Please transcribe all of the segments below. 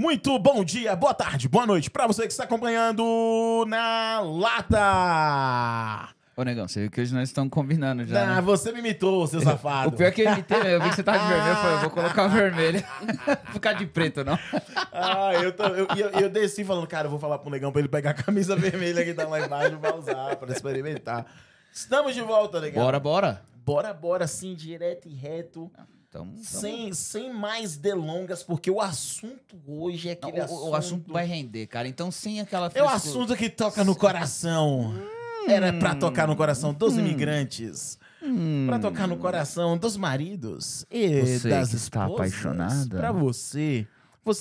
Muito bom dia, boa tarde, boa noite pra você que está acompanhando na Lata. Ô, negão, você viu que hoje nós estamos combinando já, né? Você me imitou, seu safado. O pior é que eu imitei, eu vi que você tava de vermelho, eu falei, eu vou colocar o vermelho. Não ficar de preto, não. Eu desci falando, cara, eu vou falar pro negão pra ele pegar a camisa vermelha que tá lá embaixo pra usar, pra experimentar. Estamos de volta, negão. Bora. Bora, assim, direto e reto. Sem mais delongas, porque o assunto hoje é aquele assunto... O assunto vai render, cara. Então, sem aquela... É o assunto que toca no coração. Era pra tocar no coração dos imigrantes. Pra tocar no coração dos maridos e você das que esposas. está apaixonada. Pra você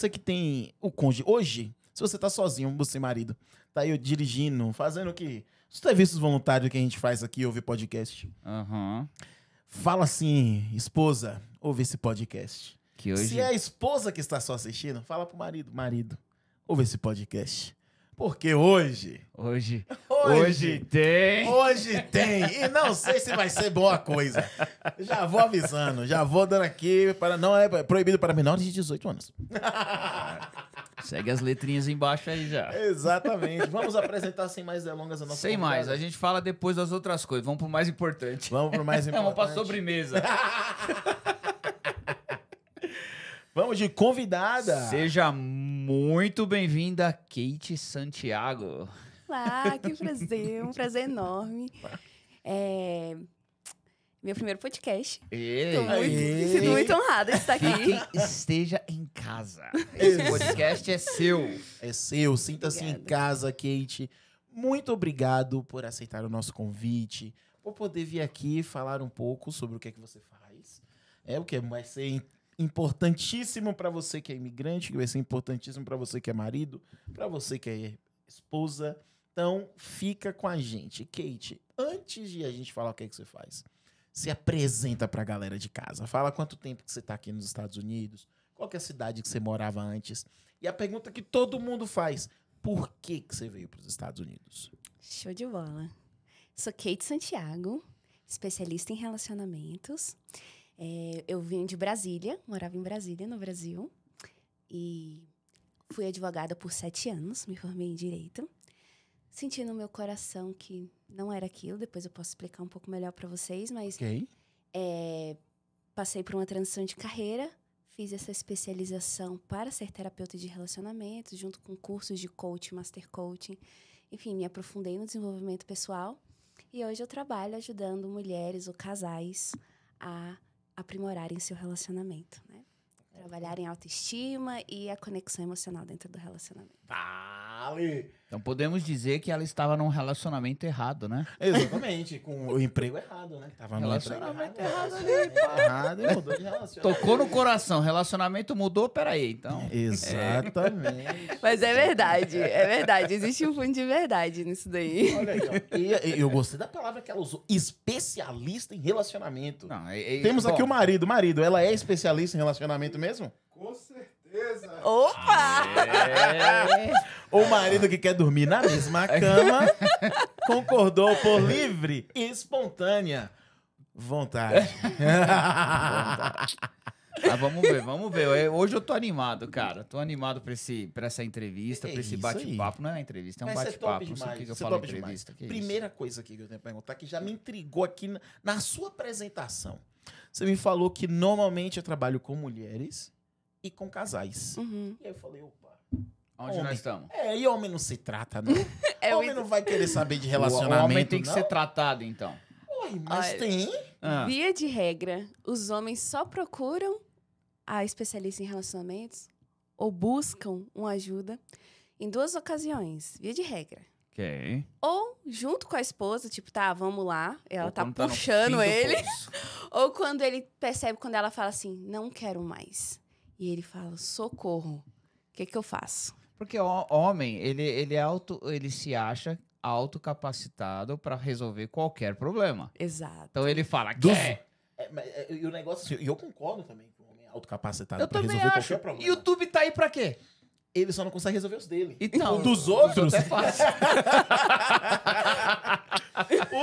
que tem o cônjuge. Hoje, se você tá sozinho, você marido, tá aí dirigindo, fazendo o quê? Os serviços voluntários que a gente faz aqui, ouvir podcast. Aham. Fala assim, esposa, ouve esse podcast. Que hoje... Se é a esposa que está só assistindo, fala pro marido, ouve esse podcast. Porque hoje tem. Hoje tem. E não sei se vai ser boa coisa. Já vou avisando, já vou dando aqui. Não é proibido para menores de 18 anos. Segue as letrinhas embaixo aí já. Exatamente. Vamos apresentar sem mais delongas a nossa Sem convidada. mais, a gente fala depois das outras coisas. Vamos pro mais importante. Vamos pro mais importante. Vamos pra sobremesa. Vamos de convidada. Seja muito bem-vinda, Kate Santiago. Olá, que prazer, um prazer enorme. Meu primeiro podcast. Me sinto muito honrada de estar aqui. Esteja em casa. Esse podcast é seu. É seu, sinta-se em Obrigada. casa, Kate. Muito obrigado por aceitar o nosso convite, por poder vir aqui falar um pouco sobre o que é que você faz. É o que vai ser importantíssimo para você que é imigrante, que vai ser importantíssimo para você que é marido, para você que é esposa. Então, fica com a gente. Kate, antes de a gente falar o que é que você faz, se apresenta para a galera de casa. Fala quanto tempo que você está aqui nos Estados Unidos, qual que é a cidade que você morava antes. E a pergunta que todo mundo faz, por que que você veio para os Estados Unidos? Show de bola. Sou Kate Santiago, especialista em relacionamentos. Eu vim de Brasília, morava em Brasília, no Brasil. E fui advogada por 7 anos, me formei em Direito. Senti no meu coração que não era aquilo, depois eu posso explicar um pouco melhor para vocês, mas Ok. passei por uma transição de carreira, fiz essa especialização para ser terapeuta de relacionamentos, junto com cursos de coaching, master coaching. Enfim, me aprofundei no desenvolvimento pessoal e hoje eu trabalho ajudando mulheres ou casais a aprimorarem seu relacionamento, né? Trabalharem a autoestima e a conexão emocional dentro do relacionamento. Vale! Então podemos dizer que ela estava num relacionamento errado, né? Exatamente, com o emprego errado, né? Tava no Relacionamento emprego errado errado e mudou de relacionamento. Tocou no coração, relacionamento mudou, peraí, então... Exatamente. Mas é verdade. Existe um fundo de verdade nisso daí. Olha aí, ó. E eu gostei da palavra que ela usou, especialista em relacionamento. Não, Temos aqui bom, o marido. Marido, ela é especialista em relacionamento mesmo? Com certeza. Opa! O marido que quer dormir na mesma cama concordou por livre e espontânea vontade. Vamos ver. Hoje eu tô animado, cara. Tô animado pra essa entrevista, pra esse isso bate-papo. Não é uma entrevista, é um Mas isso bate-papo. top Não sei por demais, que eu isso é falo top entrevista. Que Primeira coisa aqui que eu tenho que perguntar, que já me intrigou aqui na sua apresentação. Você me falou que normalmente eu trabalho com mulheres e com casais. Uhum. E aí eu falei, opa. Onde Homem. nós estamos? E homem não se trata, não. É Homem muito- não vai querer saber de O relacionamento, homem tem que não? ser tratado, então. Oi, mas Olha, tem. Ah, Via de regra, os homens só procuram a especialista em relacionamentos ou buscam uma ajuda em 2 ocasiões, via de regra. ok. Ou junto com a esposa, tipo, tá, vamos lá, ela Ou tá quando no puxando fim do ele. poço. Ou quando ele percebe, quando ela fala assim, não quero mais. E ele fala, socorro, o que que eu faço? Porque o homem, ele se acha autocapacitado para resolver qualquer problema. Exato. Então ele fala, Dos- quer. E o negócio assim, e eu concordo também com o homem autocapacitado Eu pra também resolver acho. qualquer problema. YouTube tá aí pra quê? Ele só não consegue resolver os dele. Então, O dos outros? é fácil.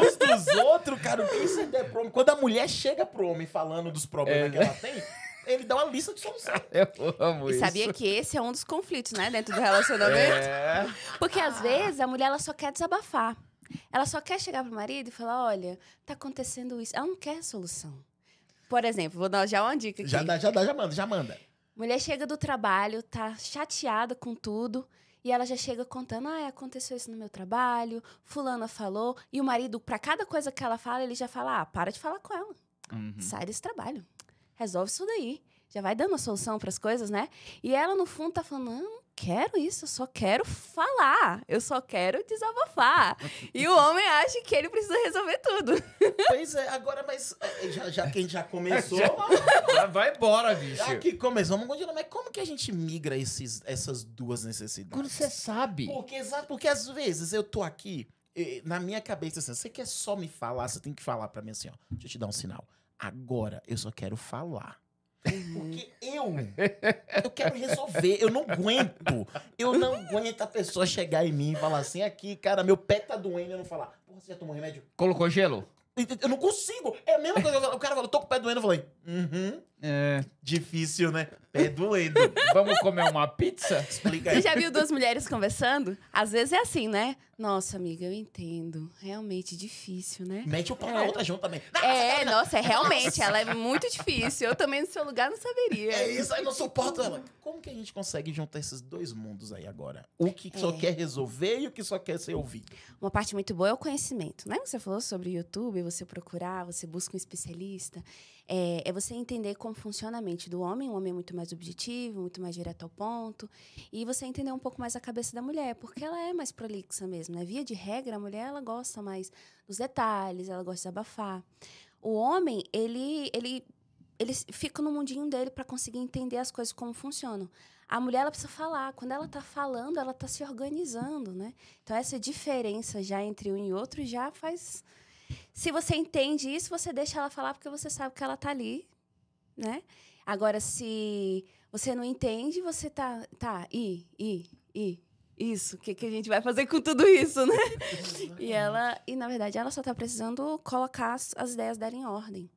Os dos outros, cara, o que isso é problema? Quando a mulher chega pro homem falando dos problemas que ela tem, Ele dá uma lista de solução. Eu amo E isso. sabia que esse é um dos conflitos, né? Dentro do relacionamento. É. Porque às vezes a mulher ela só quer desabafar. Ela só quer chegar pro marido e falar, olha, tá acontecendo isso. Ela não quer solução. Por exemplo, vou dar já uma dica aqui. Já manda. Mulher chega do trabalho, tá chateada com tudo, e ela já chega contando, aconteceu isso no meu trabalho, fulana falou, e o marido, pra cada coisa que ela fala, ele já fala, para de falar com ela, Uhum. sai desse trabalho, resolve isso daí. Já vai dando a solução pras coisas, né? E ela, no fundo, tá falando, não quero isso, eu só quero falar, eu só quero desabafar. E o homem acha que ele precisa resolver tudo. Pois é, agora, mas já que a gente já começou... Já vai embora, bicho. Já que começou, vamos continuar. Mas como que a gente migra essas duas necessidades? Quando você sabe. Porque às vezes eu tô aqui, na minha cabeça, assim, você quer só me falar, você tem que falar pra mim assim, ó, deixa eu te dar um sinal. Agora eu só quero falar. Porque eu quero resolver, eu não aguento. Eu não aguento a pessoa chegar em mim e falar assim, aqui, cara, meu pé tá doendo, e eu não falar, porra, você já tomou remédio? Colocou gelo? Eu não consigo. É a mesma coisa. O cara falou, tô com o pé doendo. Eu falei, É. difícil, né? Pé doendo. Vamos comer uma pizza? Explica Você aí. já viu duas mulheres conversando? Às vezes é assim, né? Nossa, amiga, eu entendo. Realmente difícil, né? Mete o pau na outra junto também. Nossa, realmente, ela é muito difícil. Eu também, no seu lugar, não saberia. É isso, aí não suporto ela. Como que a gente consegue juntar esses dois mundos aí agora? O que só quer resolver e o que só quer ser ouvido. Uma parte muito boa é o conhecimento. Né? Você falou sobre o YouTube, você procurar, você busca um especialista. É você entender como funciona a mente do homem. O homem é muito mais objetivo, muito mais direto ao ponto. E você entender um pouco mais a cabeça da mulher, porque ela é mais prolixa mesmo. Né? Via de regra, a mulher ela gosta mais dos detalhes, ela gosta de abafar. O homem, ele fica no mundinho dele para conseguir entender as coisas como funcionam. A mulher, ela precisa falar. Quando ela está falando, ela está se organizando, né? Então, essa diferença já entre um e outro já faz... Se você entende isso, você deixa ela falar porque você sabe que ela está ali, né? Agora, se você não entende, você tá... Isso, o que a gente vai fazer com tudo isso, né? E na verdade, ela só está precisando colocar as ideias dela em ordem.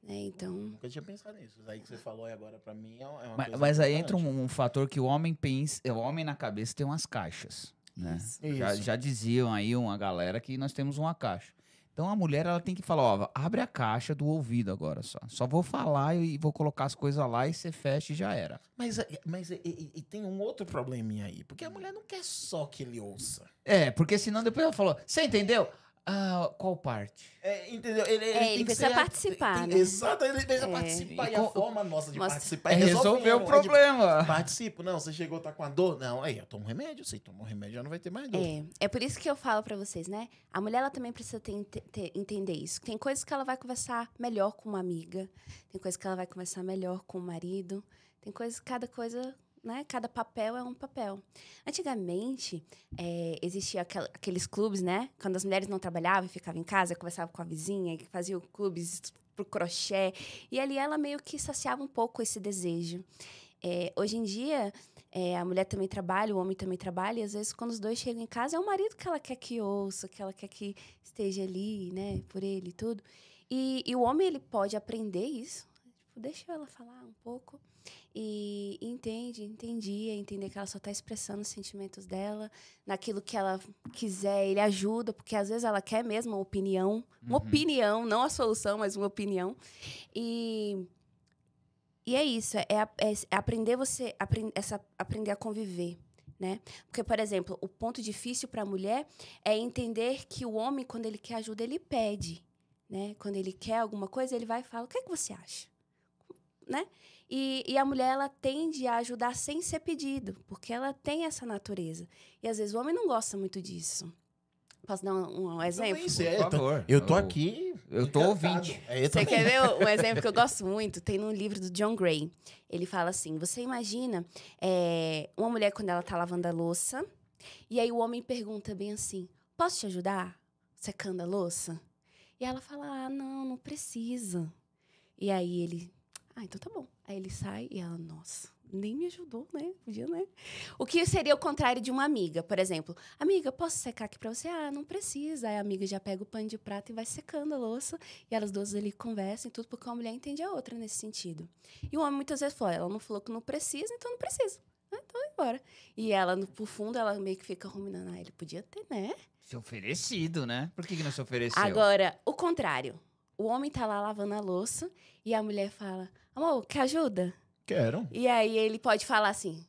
Então... Nunca tinha pensado nisso. Isso aí que você falou aí agora pra mim é uma coisa Mas aí importante. entra um fator que o homem pensa. O homem na cabeça tem umas caixas. Né? Isso. Já diziam aí uma galera que nós temos uma caixa. Então a mulher ela tem que falar, ó, abre a caixa do ouvido agora só. Só vou falar e vou colocar as coisas lá e você fecha e já era. Mas tem um outro probleminha aí. Porque a mulher não quer só que ele ouça. Porque senão depois ela falou, você entendeu? Qual parte? ele Entendeu? Ele tem precisa que ser participar, né? Exato, ele precisa participar. E a forma nossa de Mostra- participar É resolver o problema. Participo. Não, você chegou, tá com a dor? Não, aí eu tomo remédio. Você tomou remédio, já não vai ter mais dor. É por isso que eu falo pra vocês, né? A mulher, ela também precisa entender isso. Tem coisas que ela vai conversar melhor com uma amiga. Tem coisas que ela vai conversar melhor com o marido. Tem coisas, cada coisa... Né? Cada papel é um papel. Antigamente, existia aqueles clubes, né? Quando as mulheres não trabalhavam, ficavam em casa, conversavam com a vizinha, faziam clubes pro crochê. E ali ela meio que saciava um pouco esse desejo. Hoje em dia, a mulher também trabalha, o homem também trabalha. E às vezes, quando os dois chegam em casa, é o marido que ela quer que ouça, que ela quer que esteja ali, né? Por ele e tudo. E o homem, ele pode aprender isso. Tipo, deixa ela falar um pouco. E entender que ela só está expressando os sentimentos dela, naquilo que ela quiser, ele ajuda, porque às vezes ela quer mesmo uma opinião, não a solução, mas uma opinião. E é isso, aprender aprender a conviver, né? Porque, por exemplo, o ponto difícil para a mulher é entender que o homem, quando ele quer ajuda, ele pede, né? Quando ele quer alguma coisa, ele vai e fala, o que é que você acha? Né? E a mulher, ela tende a ajudar sem ser pedido, porque ela tem essa natureza. E, às vezes, o homem não gosta muito disso. Posso dar um exemplo? Por favor. Eu tô aqui... Eu tô encantado. ouvinte. Você quer ver um exemplo que eu gosto muito? Tem num livro do John Gray. Ele fala assim, você imagina uma mulher quando ela tá lavando a louça, e aí o homem pergunta bem assim, posso te ajudar secando a louça? E ela fala, não precisa. E aí ele... então tá bom. Aí ele sai e ela, nossa, nem me ajudou, né? Podia, né? O que seria o contrário de uma amiga, por exemplo. Amiga, posso secar aqui pra você? Ah, não precisa. Aí a amiga já pega o pano de prato e vai secando a louça. E elas duas ali conversam e tudo, porque uma mulher entende a outra nesse sentido. E o homem muitas vezes fala, ela não falou que não precisa, então não precisa. Ah, então vai embora. E ela, por fundo, ela meio que fica ruminando. Ah, ele podia ter, né? Se oferecido, né? Por que não se ofereceu? Agora, o contrário. O homem tá lá lavando a louça e a mulher fala, amor, quer ajuda? Quero. E aí ele pode falar assim,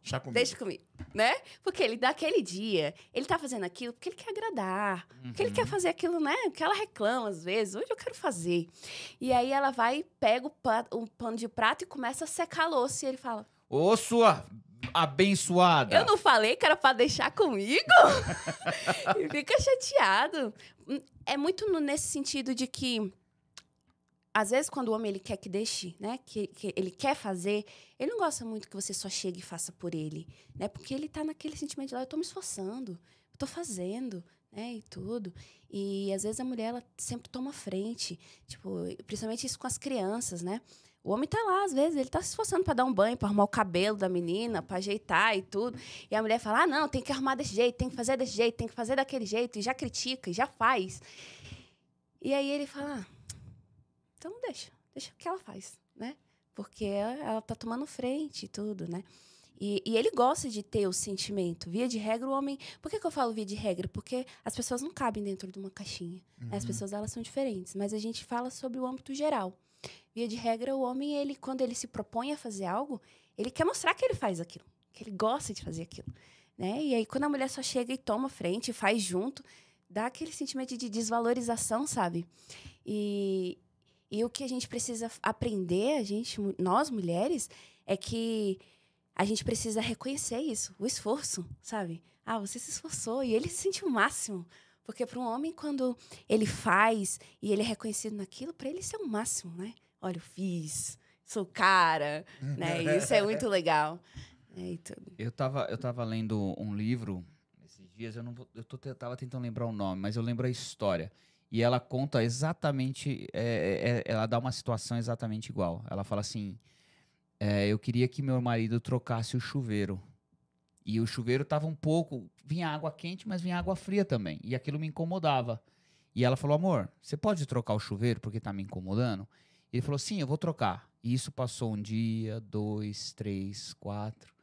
Chá comigo. deixa comigo, né? Porque ele, daquele dia, ele tá fazendo aquilo porque ele quer agradar. Porque ele quer fazer aquilo, né? Que ela reclama às vezes. Hoje eu quero fazer. E aí ela vai, pega o pano de prato e começa a secar a louça. E ele fala, Ô, sua abençoada! eu não falei que era pra deixar comigo? E fica chateado. É muito nesse sentido de que, às vezes, quando o homem ele quer que deixe, né? Que ele quer fazer, ele não gosta muito que você só chegue e faça por ele, né? Porque ele tá naquele sentimento de lá, eu tô me esforçando, eu tô fazendo, né? E tudo. E, às vezes, a mulher, ela sempre toma frente. Tipo, principalmente isso com as crianças, né? O homem tá lá, às vezes, ele tá se esforçando pra dar um banho, pra arrumar o cabelo da menina, pra ajeitar e tudo. E a mulher fala, ah, não, tem que arrumar desse jeito, tem que fazer desse jeito, tem que fazer daquele jeito. E já critica, e já faz. E aí ele fala, então deixa que ela faz, né? Porque ela tá tomando frente e tudo, né? E ele gosta de ter o sentimento. Via de regra, o homem... Por que eu falo via de regra? Porque as pessoas não cabem dentro de uma caixinha. Né? As pessoas, elas são diferentes. Mas a gente fala sobre o âmbito geral. Via de regra, o homem, ele, quando ele se propõe a fazer algo, ele quer mostrar que ele faz aquilo. Que ele gosta de fazer aquilo. Né? E aí, quando a mulher só chega e toma frente, faz junto, dá aquele sentimento de desvalorização, sabe? E o que a gente precisa aprender, nós mulheres, é que a gente precisa reconhecer isso, o esforço, sabe? Ah, você se esforçou e ele se sente o máximo. Porque para um homem, quando ele faz e ele é reconhecido naquilo, para ele isso é o máximo, né? Olha, eu fiz, sou o cara, né? E isso é muito legal. Né? E tudo. Eu tava lendo um livro esses dias, tava tentando lembrar o nome, mas eu lembro a história. E ela conta exatamente, ela dá uma situação exatamente igual. Ela fala assim, eu queria que meu marido trocasse o chuveiro. E o chuveiro tava um pouco, vinha água quente, mas vinha água fria também. E aquilo me incomodava. E ela falou, amor, você pode trocar o chuveiro porque tá me incomodando? Ele falou, sim, eu vou trocar. E isso passou 1 dia, 2, 3, 4.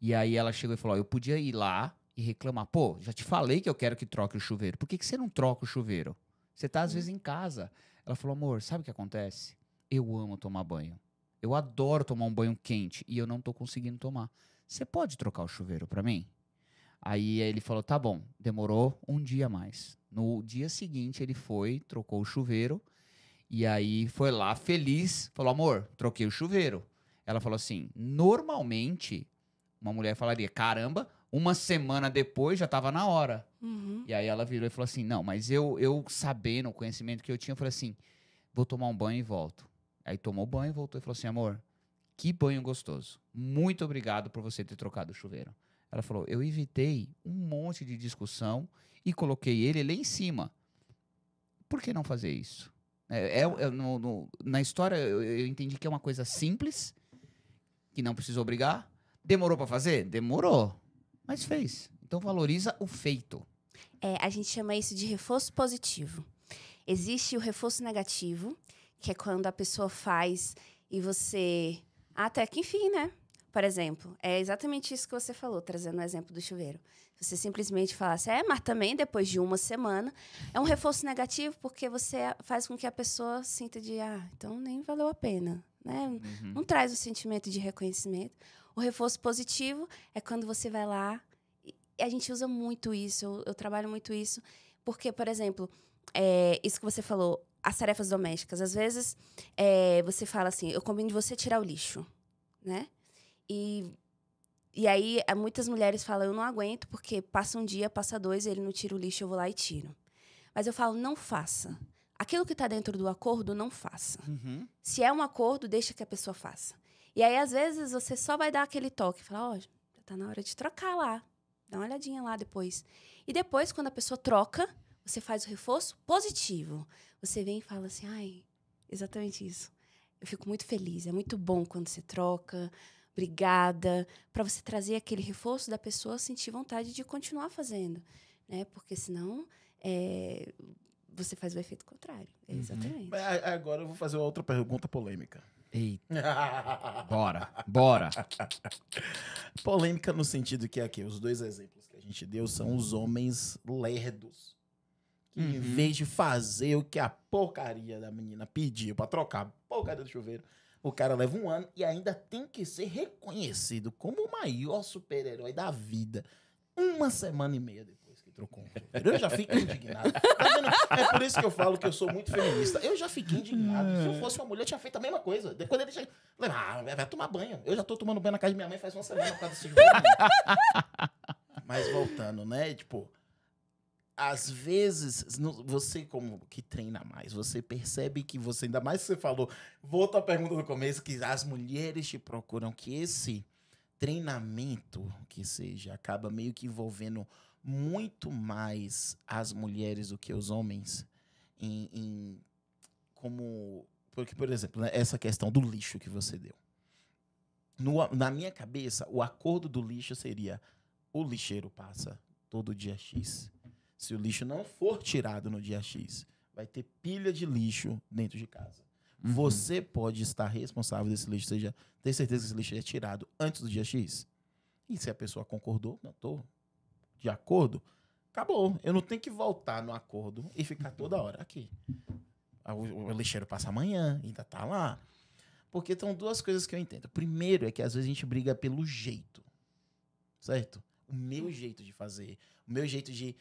E aí ela chegou e falou, eu podia ir lá e reclamar. Pô, já te falei que eu quero que troque o chuveiro. Por que você não troca o chuveiro? Você tá, às vezes, em casa. Ela falou, amor, sabe o que acontece? Eu amo tomar banho. Eu adoro tomar um banho quente e eu não tô conseguindo tomar. Você pode trocar o chuveiro pra mim? Aí ele falou, tá bom. Demorou 1 dia a mais. No dia seguinte, ele foi, trocou o chuveiro. E aí foi lá, feliz. Falou, amor, troquei o chuveiro. Ela falou assim, normalmente, uma mulher falaria, caramba, 1 semana depois já tava na hora. Uhum. E aí ela virou e falou assim, não, mas eu sabendo o conhecimento que eu tinha, eu falei assim, vou tomar um banho e volto. Aí tomou banho, voltou e falou assim, amor, que banho gostoso. Muito obrigado por você ter trocado o chuveiro. Ela falou, eu evitei um monte de discussão e coloquei ele lá em cima. Por que não fazer isso? Na história, eu entendi que é uma coisa simples, que não precisa obrigar. Demorou pra fazer? Demorou. Mas fez. Então valoriza o feito. A gente chama isso de reforço positivo. Existe o reforço negativo, que é quando a pessoa faz e você... Até que enfim, né? Por exemplo, é exatamente isso que você falou, trazendo o exemplo do chuveiro. Você simplesmente falasse, mas também depois de 1 semana, é um reforço negativo porque você faz com que a pessoa sinta então nem valeu a pena, né? Uhum. Não traz o sentimento de reconhecimento. O reforço positivo é quando você vai lá, e a gente usa muito isso, eu trabalho muito isso, porque, por exemplo, isso que você falou, as tarefas domésticas, às vezes você fala assim, eu combino de você tirar o lixo, né? E aí, muitas mulheres falam, eu não aguento, porque passa 1 dia, passa 2, ele não tira o lixo, eu vou lá e tiro. Mas eu falo, não faça. Aquilo que está dentro do acordo, não faça. Uhum. Se é um acordo, deixa que a pessoa faça. E aí, às vezes, você só vai dar aquele toque, falar, já tá na hora de trocar lá. Dá uma olhadinha lá depois. E depois, quando a pessoa troca, você faz o reforço positivo. Você vem e fala assim, exatamente isso. Eu fico muito feliz. É muito bom quando você troca. Obrigada. Para você trazer aquele reforço da pessoa sentir vontade de continuar fazendo. Né? Porque senão você faz o efeito contrário. Exatamente. Agora eu vou fazer outra pergunta polêmica. Eita. Bora. Polêmica no sentido que aqui, os 2 exemplos que a gente deu são os homens lerdos. Que em vez de fazer o que a porcaria da menina pediu pra trocar a porcaria do chuveiro, o cara leva 1 ano e ainda tem que ser reconhecido como o maior super-herói da vida 1 semana e meia depois que trocou um chuveiro. Eu já fico indignado. Tá vendo? É por isso que eu falo que eu sou muito feminista. Eu já fiquei indignado. Se eu fosse uma mulher, eu tinha feito a mesma coisa. Depois ele chega... vai tomar banho. Eu já tô tomando banho na casa de minha mãe faz 1 semana por causa desse chuveiro. Mas voltando, né? Tipo... Às vezes, você como que treina mais, você percebe que você, ainda mais que você falou, volta à pergunta do começo, que as mulheres te procuram, que esse treinamento, que seja, acaba meio que envolvendo muito mais as mulheres do que os homens, porque, por exemplo, né, essa questão do lixo que você deu. Na minha cabeça, o acordo do lixo seria, o lixeiro passa todo dia X. Se o lixo não for tirado no dia X, vai ter pilha de lixo dentro de casa. Você pode estar responsável desse lixo, ter certeza que esse lixo é tirado antes do dia X. E se a pessoa concordou, não estou de acordo, acabou. Eu não tenho que voltar no acordo e ficar toda hora aqui. O lixeiro passa amanhã, ainda está lá. Porque são 2 coisas que eu entendo. Primeiro é que às vezes a gente briga pelo jeito, certo? O meu jeito de fazer, o meu jeito de...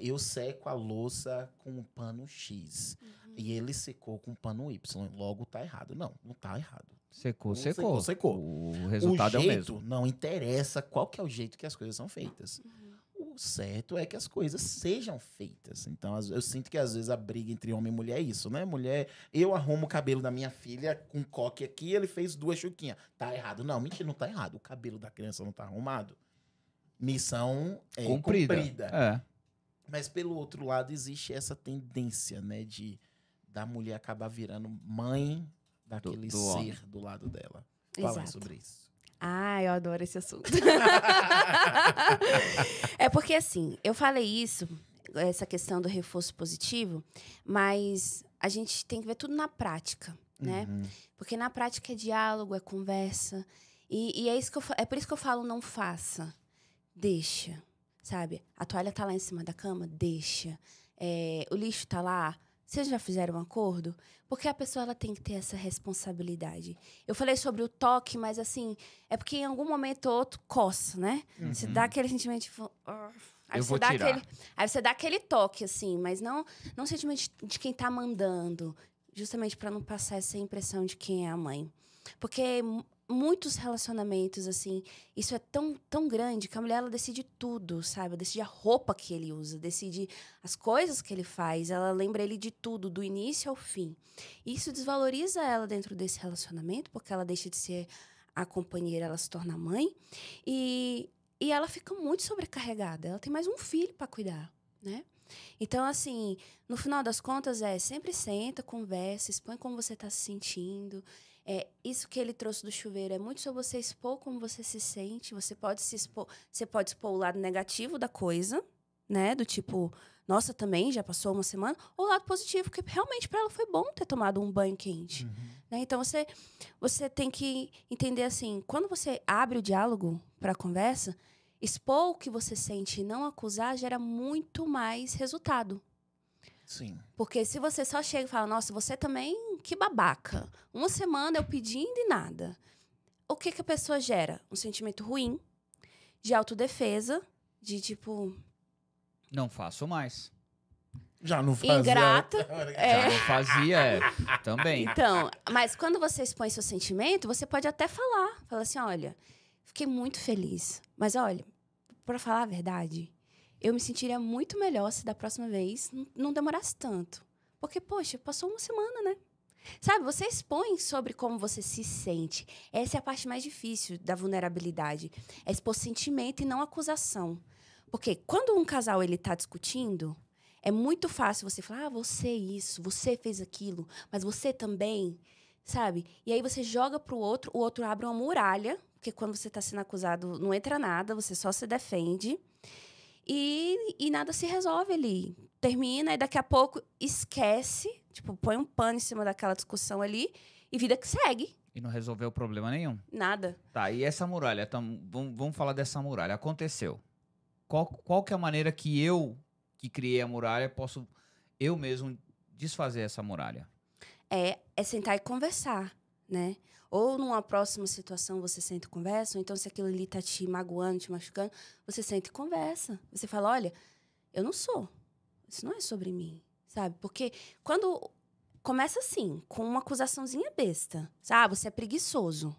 eu seco a louça com um pano X. E ele secou com um pano Y. Logo tá errado. Não tá errado. Secou. O resultado é o jeito mesmo. não interessa qual que é o jeito que as coisas são feitas. O certo é que as coisas sejam feitas. Então, eu sinto que às vezes a briga entre homem e mulher é isso, né? Mulher, eu arrumo o cabelo da minha filha com coque aqui, ele fez 2 chuquinhas. Tá errado. Não, mentira, não tá errado. O cabelo da criança não tá arrumado. Missão cumprida. É. Mas, pelo outro lado, existe essa tendência, né, da mulher acabar virando mãe daquele ser homem do lado dela. Fala aí sobre isso. Eu adoro esse assunto. É porque, assim, eu falei isso, essa questão do reforço positivo, mas a gente tem que ver tudo na prática, né? Porque na prática é diálogo, é conversa. E é por isso que eu falo, não faça. Deixa, sabe? A toalha tá lá em cima da cama? Deixa. O lixo tá lá? Vocês já fizeram um acordo? Porque a pessoa ela tem que ter essa responsabilidade. Eu falei sobre o toque, mas assim, é porque em algum momento ou outro coça, né? Você dá aquele sentimento tipo... Aí eu você vou dá tirar. Aí você dá aquele toque, assim, mas não o sentimento de quem tá mandando. Justamente para não passar essa impressão de quem é a mãe. Porque... muitos relacionamentos, assim, isso é tão grande que a mulher, ela decide tudo, sabe? Ela decide a roupa que ele usa, decide as coisas que ele faz, ela lembra ele de tudo, do início ao fim. Isso desvaloriza ela dentro desse relacionamento, porque ela deixa de ser a companheira, ela se torna mãe, e ela fica muito sobrecarregada. Ela tem mais um filho para cuidar, né? Então, assim, no final das contas, sempre senta, conversa, expõe como você está se sentindo. Isso que ele trouxe do chuveiro é muito sobre você expor como você se sente. Você pode expor o lado negativo da coisa, né? Do tipo, nossa, também já passou 1 semana. Ou o lado positivo, porque realmente para ela foi bom ter tomado um banho quente. Né? Então, você tem que entender assim, quando você abre o diálogo para a conversa, expor o que você sente e não acusar gera muito mais resultado. Sim. Porque se você só chega e fala, nossa, você também, que babaca. 1 semana eu pedindo e nada. O que a pessoa gera? Um sentimento ruim, de autodefesa, de tipo... não faço mais. Já não fazia. Ingrata. Já não fazia, também. Então, mas quando você expõe seu sentimento, você pode até falar. Fala assim, olha, fiquei muito feliz. Mas olha, pra falar a verdade... eu me sentiria muito melhor se da próxima vez não demorasse tanto. Porque, poxa, passou 1 semana, né? Sabe, você expõe sobre como você se sente. Essa é a parte mais difícil da vulnerabilidade. É expor sentimento e não acusação. Porque quando um casal ele tá discutindo, é muito fácil você falar, você isso, você fez aquilo, mas você também... sabe? E aí você joga pro outro, o outro abre uma muralha, porque quando você tá sendo acusado, não entra nada, você só se defende. E nada se resolve ali. Termina e daqui a pouco esquece, tipo, põe um pano em cima daquela discussão ali e vida que segue. E não resolveu problema nenhum. Nada. Tá, e essa muralha? Vamos falar dessa muralha. Aconteceu. Qual que é a maneira que eu, que criei a muralha, posso eu mesmo desfazer essa muralha? É sentar e conversar, né? Ou numa próxima situação você senta e conversa, ou então se aquilo ali tá te magoando, te machucando, você senta e conversa. Você fala, olha, eu não sou. Isso não é sobre mim, sabe? Porque quando começa assim, com uma acusaçãozinha besta. Sabe? Você é preguiçoso.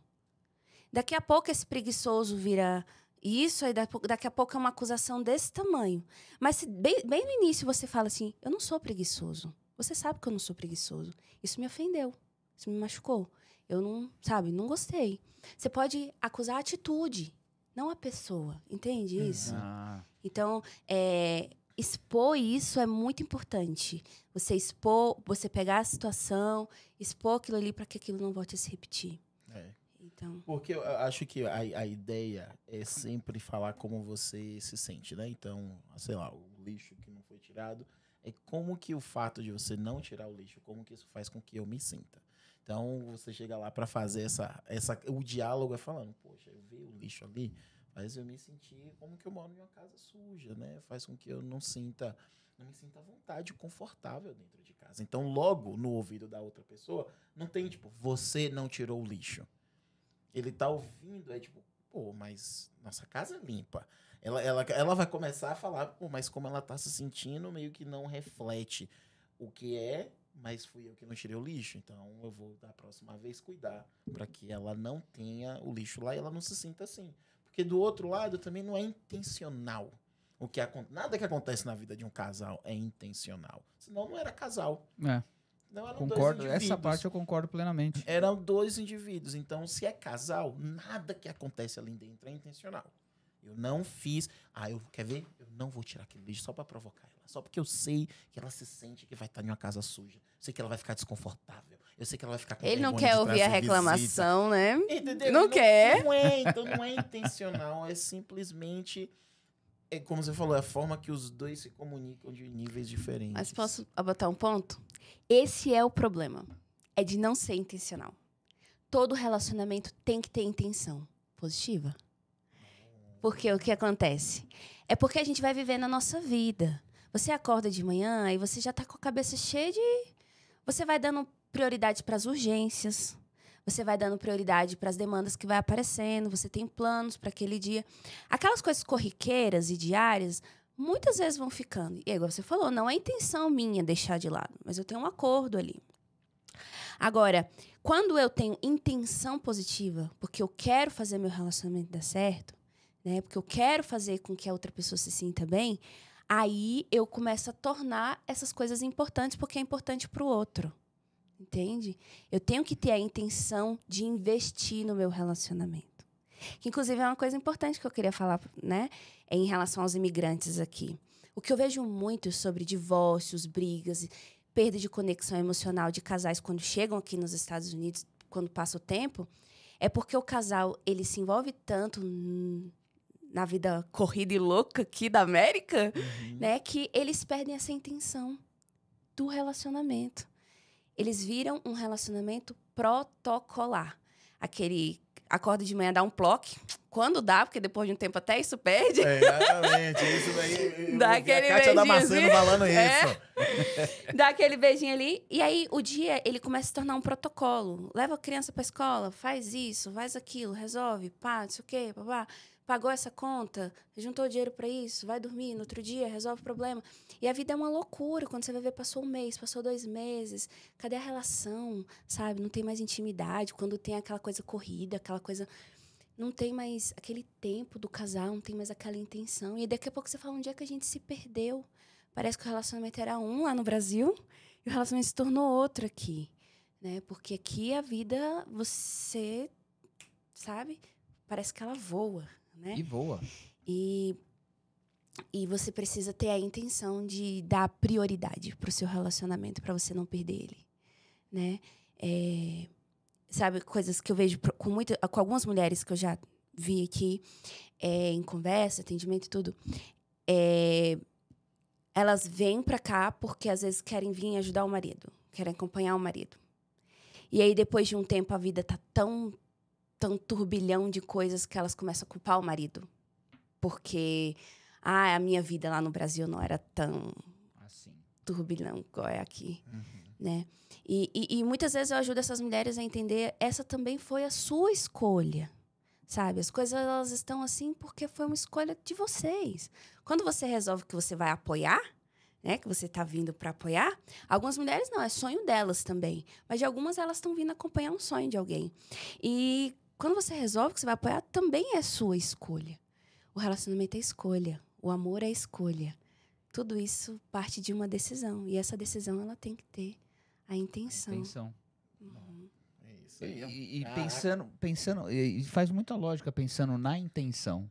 Daqui a pouco esse preguiçoso vira isso, aí daqui a pouco é uma acusação desse tamanho. Mas se bem no início você fala assim, eu não sou preguiçoso. Você sabe que eu não sou preguiçoso. Isso me ofendeu. Isso me machucou. Eu não, sabe, não gostei. Você pode acusar a atitude, não a pessoa. Entende isso? Então, expor isso é muito importante. Você expor, você pegar a situação, expor aquilo ali para que aquilo não volte a se repetir. Então... Porque eu acho que a ideia é sempre falar como você se sente, né? Então, sei lá, o lixo que não foi tirado, é como que o fato de você não tirar o lixo, como que isso faz com que eu me sinta. Então, você chega lá para fazer o diálogo é falando, poxa, eu vi o lixo ali, mas eu me senti como que eu moro em uma casa suja, né? Faz com que eu não me sinta à vontade, confortável dentro de casa. Então, logo no ouvido da outra pessoa, não tem tipo, você não tirou o lixo. Ele tá ouvindo, é tipo, pô, mas nossa casa é limpa. Ela vai começar a falar, pô, mas como ela tá se sentindo, meio que não reflete o que é, mas fui eu que não tirei o lixo. Então eu vou, da próxima vez, cuidar para que ela não tenha o lixo lá e ela não se sinta assim. Porque do outro lado também não é intencional. Nada que acontece na vida de um casal é intencional. Senão não era casal. Não, eram Concordo, dois indivíduos. essa parte eu concordo plenamente. Eram dois indivíduos. Então, se é casal, nada que acontece ali dentro é intencional. Eu não fiz... quer ver? Eu não vou tirar aquele lixo só pra provocar ela. Só porque eu sei que ela se sente que vai estar em uma casa suja. Eu sei que ela vai ficar desconfortável. Eu sei que ela vai ficar com Ele não vergonha quer de ouvir a trazer reclamação, visita. né? Entendeu? Não quer. Então não é intencional. É simplesmente... como você falou, é a forma que os dois se comunicam de níveis diferentes. Mas posso botar um ponto? Esse é o problema. É de não ser intencional. Todo relacionamento tem que ter intenção positiva. Porque o que acontece? É porque a gente vai viver na nossa vida. Você acorda de manhã e você já está com a cabeça cheia de... Você vai dando prioridade para as urgências. Você vai dando prioridade para as demandas que vai aparecendo. Você tem planos para aquele dia. Aquelas coisas corriqueiras e diárias, muitas vezes vão ficando. E igual você falou, não é intenção minha deixar de lado. Mas eu tenho um acordo ali. Agora, quando eu tenho intenção positiva, porque eu quero fazer meu relacionamento dar certo, né? Porque eu quero fazer com que a outra pessoa se sinta bem, aí eu começo a tornar essas coisas importantes porque é importante para o outro. Entende? Eu tenho que ter a intenção de investir no meu relacionamento. Que, inclusive, é uma coisa importante que eu queria falar, né? Em relação aos imigrantes aqui. O que eu vejo muito sobre divórcios, brigas, perda de conexão emocional de casais quando chegam aqui nos Estados Unidos, quando passa o tempo, é porque o casal ele se envolve tanto na vida corrida e louca aqui da América, né? Que eles perdem essa intenção do relacionamento. Eles viram um relacionamento protocolar. Aquele acorda de manhã, dá um ploque. Quando dá, porque depois de um tempo até isso perde. Exatamente. Isso daí. Dá aquele a Kátia beijinho Damasceno falando isso. Dá aquele beijinho ali. E aí, o dia, ele começa a se tornar um protocolo. Leva a criança pra escola, faz isso, faz aquilo, resolve, pá, não sei o quê, papá. Pagou essa conta, juntou dinheiro para isso, vai dormir, no outro dia resolve o problema. E a vida é uma loucura, quando você vai ver, passou um mês, passou 2 meses, cadê a relação, sabe? Não tem mais intimidade, quando tem aquela coisa corrida, aquela coisa... Não tem mais aquele tempo do casal, não tem mais aquela intenção. E daqui a pouco você fala, um dia que a gente se perdeu. Parece que o relacionamento era um lá no Brasil e o relacionamento se tornou outro aqui, né? Porque aqui a vida, você, sabe? Parece que ela voa. Né? E voa. E você precisa ter a intenção de dar prioridade para o seu relacionamento, para você não perder ele. Né? sabe, coisas que eu vejo com algumas mulheres que eu já vi aqui, em conversa, atendimento e tudo. Elas vêm pra cá porque, às vezes, querem vir ajudar o marido. Querem acompanhar o marido. E aí, depois de um tempo, a vida tá tão turbilhão de coisas que elas começam a culpar o marido. Porque, a minha vida lá no Brasil não era tão Assim. turbilhão igual é aqui, né? E muitas vezes eu ajudo essas mulheres a entender, essa também foi a sua escolha, sabe? As coisas, elas estão assim porque foi uma escolha de vocês. Quando você resolve que você vai apoiar, né, que você está vindo para apoiar, algumas mulheres não, é sonho delas também. Mas de algumas, elas estão vindo acompanhar um sonho de alguém. E quando você resolve que você vai apoiar, também é sua escolha. O relacionamento é escolha, o amor é escolha. Tudo isso parte de uma decisão. E essa decisão, ela tem que ter a intenção. É isso aí. E pensando, e faz muita lógica pensando na intenção.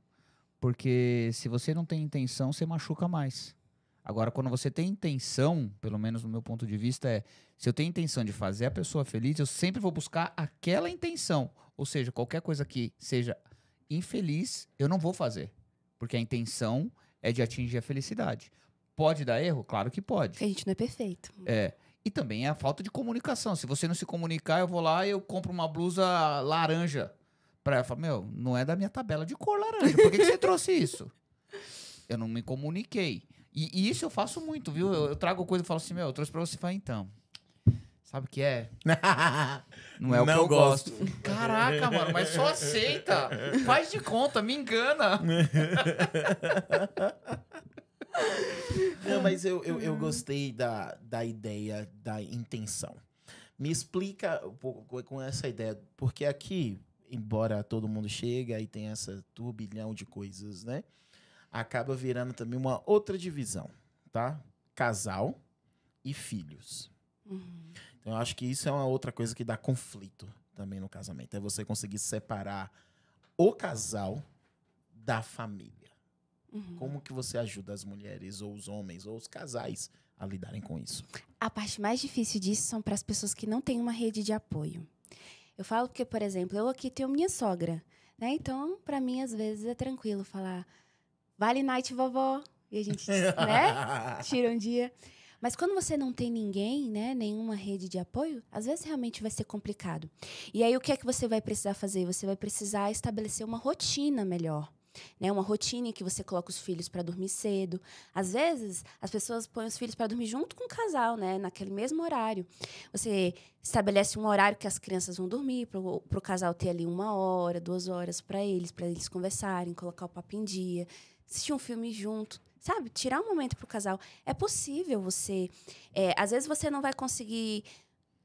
Porque se você não tem intenção, você machuca mais. Agora, quando você tem intenção, pelo menos no meu ponto de vista, se eu tenho intenção de fazer a pessoa feliz, eu sempre vou buscar aquela intenção. Ou seja, qualquer coisa que seja infeliz, eu não vou fazer. Porque a intenção é de atingir a felicidade. Pode dar erro? Claro que pode. Porque a gente não é perfeito. E também é a falta de comunicação. Se você não se comunicar, eu vou lá e eu compro uma blusa laranja. Pra ela falar, não é da minha tabela de cor laranja. Por que você trouxe isso? Eu não me comuniquei. E isso eu faço muito, viu? Eu trago coisa e falo assim, eu trouxe pra você. Fala, então, sabe o que é? Não é o que eu gosto. Caraca, mano, mas só aceita. Faz de conta, me engana. Não, mas eu gostei da ideia da intenção. Me explica um pouco com essa ideia, porque aqui, embora todo mundo chegue e tem essa turbilhão de coisas, né? Acaba virando também uma outra divisão, tá? Casal e filhos. Então, eu acho que isso é uma outra coisa que dá conflito também no casamento. É você conseguir separar o casal da família. Como que você ajuda as mulheres, ou os homens, ou os casais a lidarem com isso? A parte mais difícil disso são para as pessoas que não têm uma rede de apoio. Eu falo porque, por exemplo, eu aqui tenho minha sogra, né? Então, para mim, às vezes, é tranquilo falar, vale night, vovó. E a gente, né? Tira um dia. Mas quando você não tem ninguém, né? Nenhuma rede de apoio, às vezes realmente vai ser complicado. E aí, o que é que você vai precisar fazer? Você vai precisar estabelecer uma rotina melhor. Né, uma rotina em que você coloca os filhos para dormir cedo. Às vezes, as pessoas põem os filhos para dormir junto com o casal, né, naquele mesmo horário. Você estabelece um horário que as crianças vão dormir, para o casal ter ali 1 hora, 2 horas para eles conversarem, colocar o papo em dia, assistir um filme junto. Sabe? Tirar um momento para o casal. É possível você... às vezes, você não vai conseguir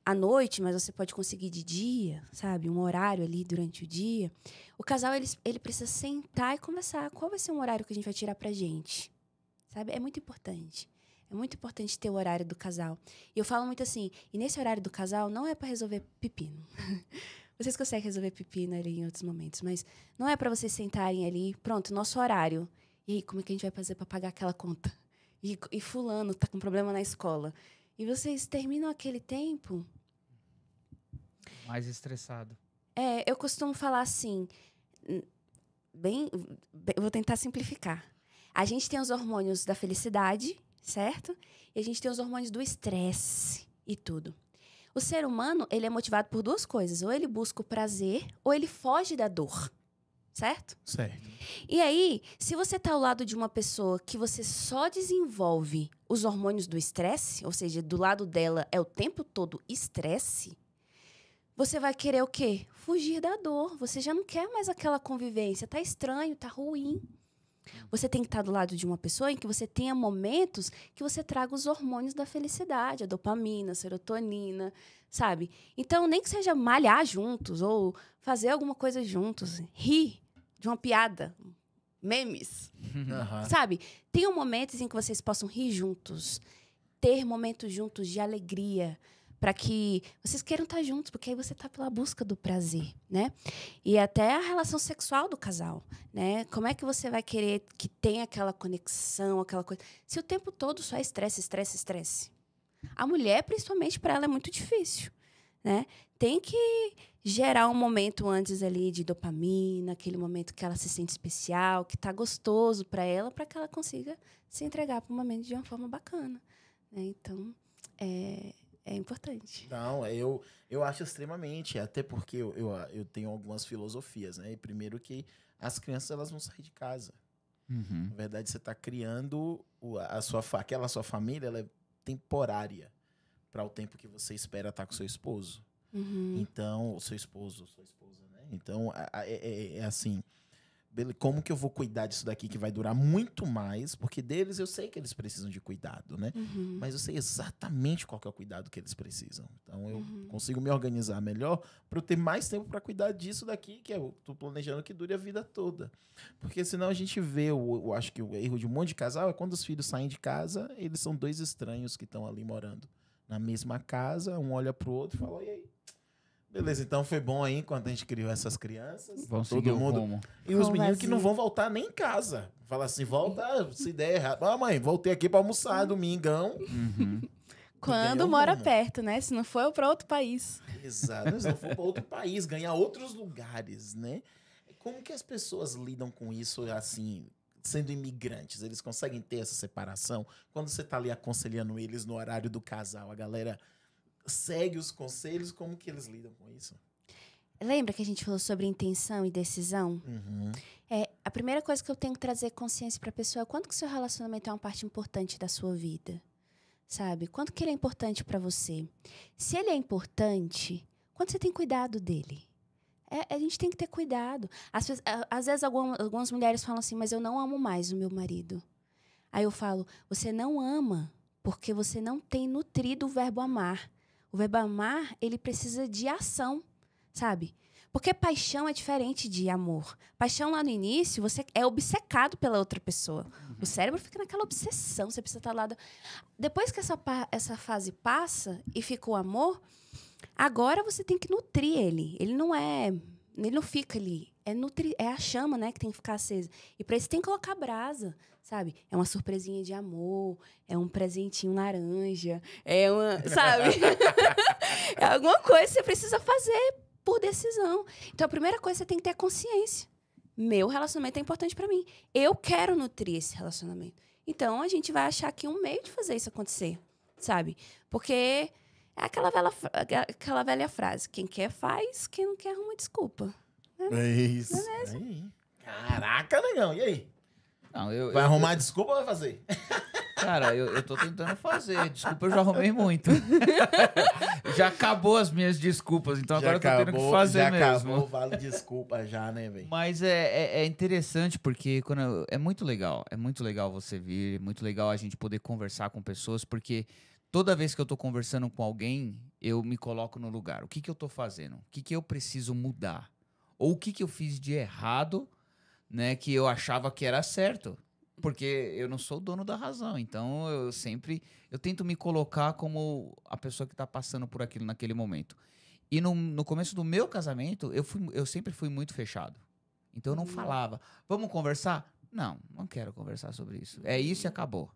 à noite, mas você pode conseguir de dia, sabe? Um horário ali durante o dia. O casal, ele precisa sentar e conversar. Qual vai ser um horário que a gente vai tirar pra gente? Sabe? É muito importante. É muito importante ter o horário do casal. E eu falo muito assim, e nesse horário do casal não é para resolver pepino. Vocês conseguem resolver pepino ali em outros momentos, mas não é para vocês sentarem ali, pronto, nosso horário. E aí, como é que a gente vai fazer para pagar aquela conta? E fulano tá com problema na escola. E vocês terminam aquele tempo... Mais estressado. Eu costumo falar assim, eu vou tentar simplificar. A gente tem os hormônios da felicidade, certo? E a gente tem os hormônios do estresse e tudo. O ser humano, ele é motivado por 2 coisas. Ou ele busca o prazer, ou ele foge da dor. Certo? Certo. E aí, se você está ao lado de uma pessoa que você só desenvolve os hormônios do estresse, ou seja, do lado dela é o tempo todo estresse, você vai querer o quê? Fugir da dor. Você já não quer mais aquela convivência. Tá estranho, tá ruim. Você tem que estar do lado de uma pessoa em que você tenha momentos que você traga os hormônios da felicidade, a dopamina, a serotonina, sabe? Então, nem que seja malhar juntos ou fazer alguma coisa juntos, rir de uma piada, memes, sabe? Tenham momentos em que vocês possam rir juntos, ter momentos juntos de alegria, para que vocês queiram estar juntos, porque aí você está pela busca do prazer, né? E até a relação sexual do casal, né? Como é que você vai querer que tenha aquela conexão, aquela coisa... Se o tempo todo só é estresse, estresse, estresse. A mulher, principalmente, para ela é muito difícil, né? Tem que gerar um momento antes ali de dopamina, aquele momento que ela se sente especial, que tá gostoso para ela, para que ela consiga se entregar para o momento de uma forma bacana, né? Então, é importante. Não, eu acho extremamente, até porque eu tenho algumas filosofias, né? E primeiro que as crianças elas vão sair de casa. Uhum. Na verdade, você está criando aquela sua família, ela é temporária para o tempo que você espera estar com seu esposo. Uhum. Então, o seu esposo, sua esposa, né? Então, é assim, como que eu vou cuidar disso daqui que vai durar muito mais? Porque deles eu sei que eles precisam de cuidado, né? Uhum. Mas eu sei exatamente qual que é o cuidado que eles precisam. Então, eu Uhum. consigo me organizar melhor para eu ter mais tempo para cuidar disso daqui, que eu tô planejando que dure a vida toda. Porque senão a gente vê, eu acho que o erro de um monte de casal é quando os filhos saem de casa, eles são dois estranhos que estão ali morando na mesma casa, um olha pro outro e fala, e aí? Beleza, então foi bom aí enquanto a gente criou essas crianças. Vão todo seguir o mundo. rumo. E os Com meninos que não vazio. vão voltar nem em casa. Fala assim, volta se der errado. Ah, mãe, voltei aqui pra almoçar, domingão. Uhum. Quando ganhou mora rumo. perto, né? Se não for, eu para outro país. Exato. Se não for pra outro país, ganhar outros lugares, né? Como que as pessoas lidam com isso, assim, sendo imigrantes? Eles conseguem ter essa separação? Quando você tá ali aconselhando eles no horário do casal, a galera segue os conselhos, como que eles lidam com isso? Lembra que a gente falou sobre intenção e decisão? Uhum. A primeira coisa que eu tenho que trazer consciência para a pessoa é quanto que o seu relacionamento é uma parte importante da sua vida, sabe? Quanto que ele é importante para você. Se ele é importante, quanto você tem cuidado dele? A gente tem que ter cuidado. Às vezes algumas mulheres falam assim, mas eu não amo mais o meu marido. Aí eu falo, você não ama porque você não tem nutrido o verbo amar. O verbo amar, ele precisa de ação, sabe? Porque paixão é diferente de amor. Paixão lá no início, você é obcecado pela outra pessoa. O cérebro fica naquela obsessão, você precisa estar lá. Depois que essa fase passa e fica o amor, agora você tem que nutrir ele. Ele não fica ali. É a chama, né, que tem que ficar acesa. E para isso tem que colocar brasa, sabe? É uma surpresinha de amor, é um presentinho laranja, sabe? É alguma coisa que você precisa fazer por decisão. Então, a primeira coisa, você tem que ter consciência. Meu relacionamento é importante para mim. Eu quero nutrir esse relacionamento. Então, a gente vai achar aqui um meio de fazer isso acontecer, sabe? Porque é aquela velha frase, quem quer faz, quem não quer arruma desculpa. É isso. Aí. Caraca, negão. E aí? Não, Vai arrumar desculpa ou vai fazer? Cara, eu tô tentando fazer. Desculpa, eu já arrumei muito. Já acabou as minhas desculpas, então agora eu tô tendo que fazer já mesmo. acabou o vale desculpa já, né, velho? Mas é interessante porque é muito legal. É muito legal você vir, é muito legal a gente poder conversar com pessoas, porque toda vez que eu tô conversando com alguém, eu me coloco no lugar. O que que eu tô fazendo? O que que eu preciso mudar? Ou o que que eu fiz de errado, né, que eu achava que era certo? Porque eu não sou o dono da razão. Então, eu tento me colocar como a pessoa que está passando por aquilo naquele momento. E no começo do meu casamento, eu sempre fui muito fechado. Então, eu não falava, vamos conversar? Não quero conversar sobre isso. É isso e acabou.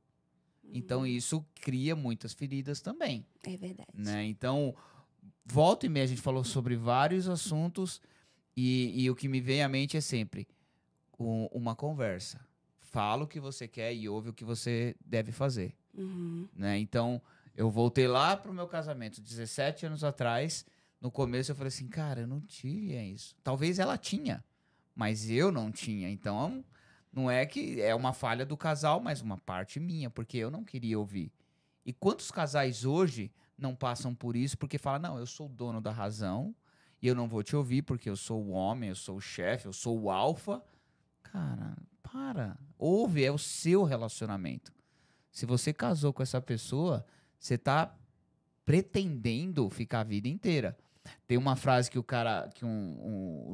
Então, isso cria muitas feridas também. É verdade. Né? Então, volta e meia, a gente falou sobre vários assuntos e o que me vem à mente é sempre uma conversa. Fala o que você quer e ouve o que você deve fazer. Uhum. Né? Então, eu voltei lá pro meu casamento, 17 anos atrás. No começo eu falei assim, cara, eu não tinha isso. Talvez ela tinha, mas eu não tinha. Então, não é que é uma falha do casal, mas uma parte minha, porque eu não queria ouvir. E quantos casais hoje não passam por isso porque falam, não, eu sou o dono da razão e eu não vou te ouvir porque eu sou o homem, eu sou o chefe, eu sou o alfa. Cara, para. Ouve, é o seu relacionamento. Se você casou com essa pessoa, você tá pretendendo ficar a vida inteira. Tem uma frase que o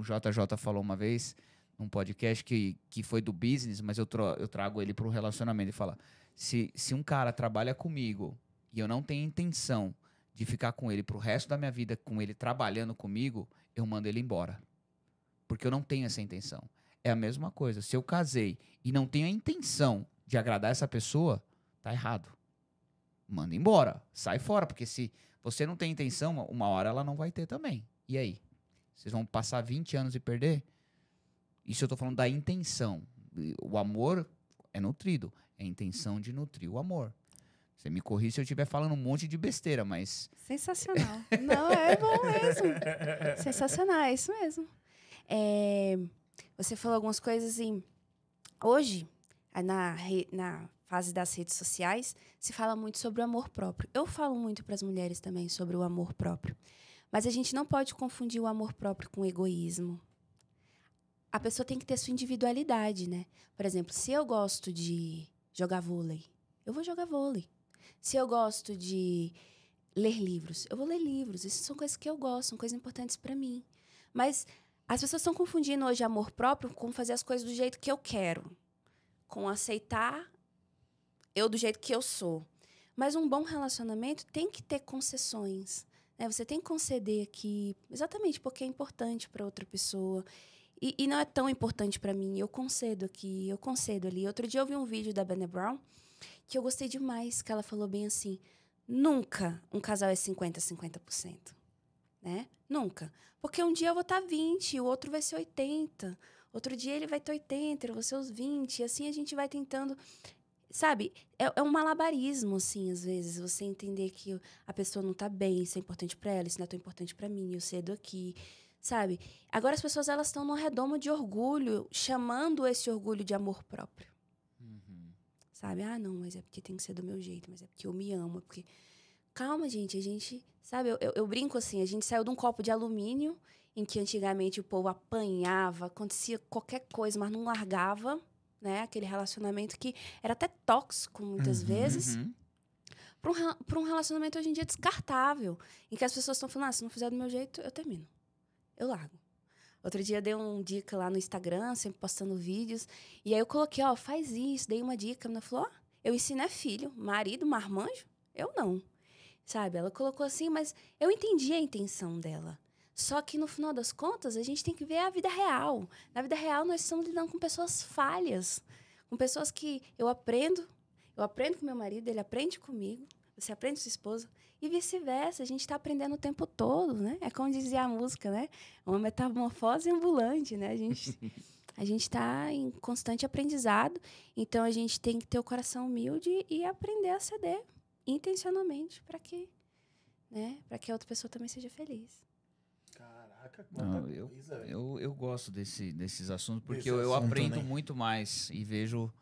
JJ falou uma vez num podcast que foi do business, mas eu trago ele pro relacionamento. Ele fala, se um cara trabalha comigo e eu não tenho intenção de ficar com ele pro resto da minha vida, com ele trabalhando comigo, eu mando ele embora. Porque eu não tenho essa intenção. É a mesma coisa. Se eu casei e não tenho a intenção de agradar essa pessoa, tá errado. Manda embora. Sai fora. Porque se Você não tem intenção, uma hora ela não vai ter também. E aí? Vocês vão passar 20 anos e perder? Isso eu tô falando da intenção. O amor é nutrido. É a intenção de nutrir o amor. Você me corrige se eu estiver falando um monte de besteira, mas... Sensacional. Não, é bom mesmo. Sensacional, é isso mesmo. Você falou algumas coisas assim. Hoje, na fase das redes sociais, se fala muito sobre o amor próprio. Eu falo muito para as mulheres também sobre o amor próprio. Mas a gente não pode confundir o amor próprio com o egoísmo. A pessoa tem que ter sua individualidade, né? Por exemplo, se eu gosto de jogar vôlei, eu vou jogar vôlei. Se eu gosto de ler livros, eu vou ler livros. Isso são coisas que eu gosto, são coisas importantes para mim. Mas as pessoas estão confundindo hoje amor próprio com fazer as coisas do jeito que eu quero, com aceitar eu do jeito que eu sou. Mas um bom relacionamento tem que ter concessões, né? Você tem que conceder aqui, exatamente porque é importante para outra pessoa. E não é tão importante para mim. Eu concedo aqui, eu concedo ali. Outro dia eu vi um vídeo da Brené Brown que eu gostei demais, que ela falou bem assim, nunca um casal é 50%, né? Nunca. Porque um dia eu vou estar 20, o outro vai ser 80. Outro dia ele vai ter 80, eu vou ser os 20. E assim a gente vai tentando... Sabe? É um malabarismo, assim, às vezes. Você entender que a pessoa não tá bem, isso é importante para ela, isso não é tão importante para mim, eu cedo aqui, sabe? Agora as pessoas, elas estão numa redoma de orgulho, chamando esse orgulho de amor próprio. Sabe? Ah, não, mas é porque tem que ser do meu jeito, mas é porque eu me amo, é porque... Calma, gente, a gente... Sabe, eu brinco assim, a gente saiu de um copo de alumínio, em que antigamente o povo apanhava, acontecia qualquer coisa, mas não largava, né? Aquele relacionamento que era até tóxico, muitas vezes, para um relacionamento hoje em dia descartável, em que as pessoas estão falando, se não fizer do meu jeito, eu termino. Eu largo. Outro dia eu dei uma dica lá no Instagram, sempre postando vídeos. E aí eu coloquei, faz isso, dei uma dica. Ela falou, eu ensino filho, marido, marmanjo? Eu não. Sabe? Ela colocou assim, mas eu entendi a intenção dela. Só que no final das contas, a gente tem que ver a vida real. Na vida real, nós estamos lidando com pessoas falhas. Com pessoas que eu aprendo com meu marido, ele aprende comigo, você aprende com sua esposa. E vice-versa, a gente está aprendendo o tempo todo, né? É como dizia a música, né? Uma metamorfose ambulante, né? A gente está em constante aprendizado, então a gente tem que ter o coração humilde e aprender a ceder intencionalmente para que a outra pessoa também seja feliz. Caraca, Não, quanta coisa. eu gosto desses assuntos, porque Desse eu assunto, aprendo né? muito mais e vejo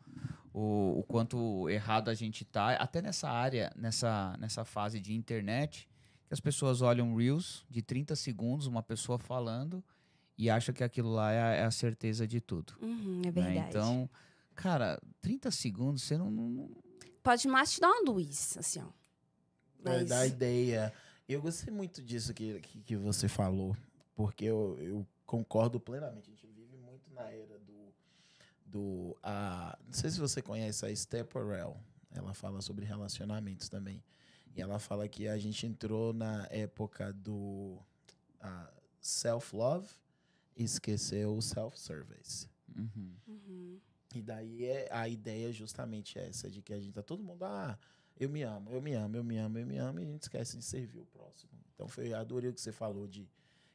o quanto errado a gente tá, até nessa área, nessa fase de internet, que as pessoas olham Reels de 30 segundos, uma pessoa falando, e acham que aquilo lá é a certeza de tudo. É verdade. Né? Então, cara, 30 segundos, você não... Pode mais te dar uma luz, assim, ó. Mas... Da ideia. Eu gostei muito disso que você falou, porque eu concordo plenamente. A gente vive muito na era não sei se você conhece a Esther Perel. Ela fala sobre relacionamentos também. E ela fala que a gente entrou na época do self-love e esqueceu o self-service. E daí a ideia é justamente essa, de que a gente tá todo mundo, eu me amo, eu me amo, eu me amo, eu me amo, e a gente esquece de servir o próximo. Então adorei o que você falou de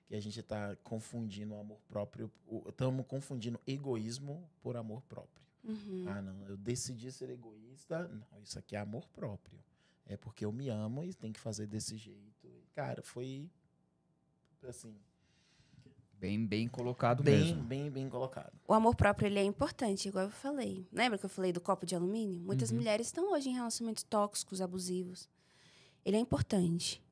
que a gente está confundindo o amor próprio, estamos confundindo egoísmo por amor próprio. Não, eu decidi ser egoísta, não, isso aqui é amor próprio. É porque eu me amo e tem que fazer desse jeito. E, cara, foi assim... Bem colocado bem, mesmo. Bem colocado. O amor próprio, ele é importante, igual eu falei. Lembra que eu falei do copo de alumínio? Muitas mulheres estão hoje em relacionamentos tóxicos, abusivos. Ele é importante.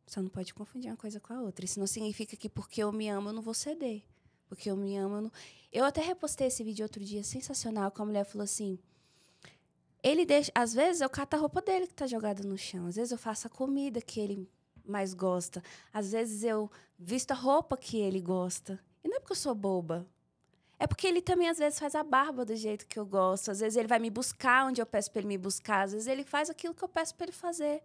Só não pode confundir uma coisa com a outra. Isso não significa que porque eu me amo, eu não vou ceder. Porque eu me amo, eu não... Eu até repostei esse vídeo outro dia, sensacional, que a mulher falou assim... Ele deixa... Às vezes, eu cato a roupa dele que tá jogada no chão. Às vezes, eu faço a comida que ele mais gosta. Às vezes, eu visto a roupa que ele gosta. E não é porque eu sou boba. É porque ele também, às vezes, faz a barba do jeito que eu gosto. Às vezes, ele vai me buscar onde eu peço para ele me buscar. Às vezes, ele faz aquilo que eu peço para ele fazer.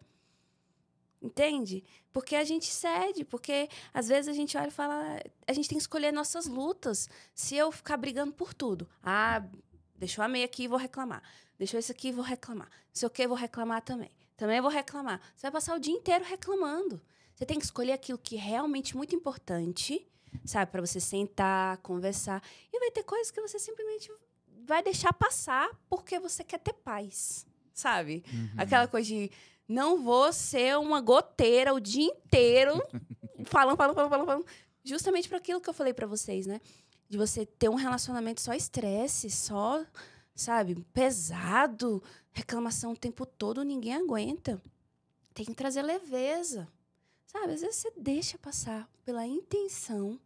Entende? Porque a gente cede. Porque, às vezes, a gente olha e fala... A gente tem que escolher nossas lutas. Se eu ficar brigando por tudo... deixou a meia aqui e vou reclamar. Deixou isso aqui e vou reclamar. Não sei o que, vou reclamar também. Também vou reclamar. Você vai passar o dia inteiro reclamando. Você tem que escolher aquilo que é realmente muito importante, sabe? Para você sentar, conversar. E vai ter coisas que você simplesmente vai deixar passar porque você quer ter paz, sabe? Aquela coisa de não vou ser uma goteira o dia inteiro falando. Justamente para aquilo que eu falei para vocês, né? De você ter um relacionamento só estresse, só, sabe, pesado, reclamação o tempo todo, ninguém aguenta. Tem que trazer leveza, sabe? Às vezes você deixa passar pela intenção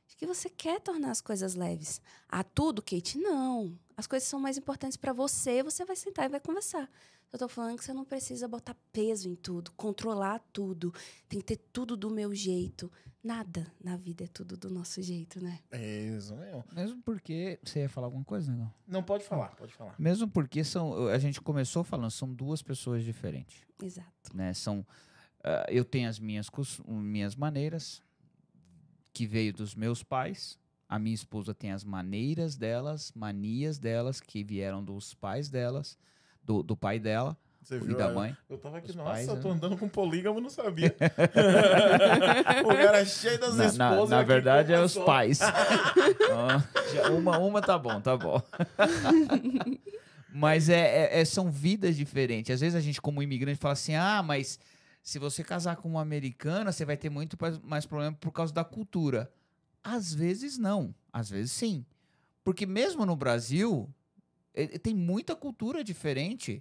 de que você quer tornar as coisas leves. Ah, tudo, Kate? Não. As coisas são mais importantes para você, você vai sentar e vai conversar. Eu tô falando que você não precisa botar peso em tudo, controlar tudo, tem que ter tudo do meu jeito. Nada na vida é tudo do nosso jeito, né? É isso mesmo. Mesmo porque... Você ia falar alguma coisa, Negão? Não, pode falar, pode falar. Mesmo porque a gente começou falando, são duas pessoas diferentes. Exato. Né? Eu tenho as minhas maneiras, que veio dos meus pais. A minha esposa tem as maneiras delas, manias delas, que vieram dos pais delas, do pai dela. Você E viu? da mãe. Eu tava aqui, Os nossa, pais, eu tô né? andando com polígamo, não sabia. O cara é cheio das esposas. Na aqui, verdade, é uma os só. pais. Uma tá bom, tá bom. Mas são vidas diferentes. Às vezes a gente, como imigrante, fala assim, mas se você casar com uma americana, você vai ter muito mais problema por causa da cultura. Às vezes não, às vezes sim. Porque mesmo no Brasil, tem muita cultura diferente.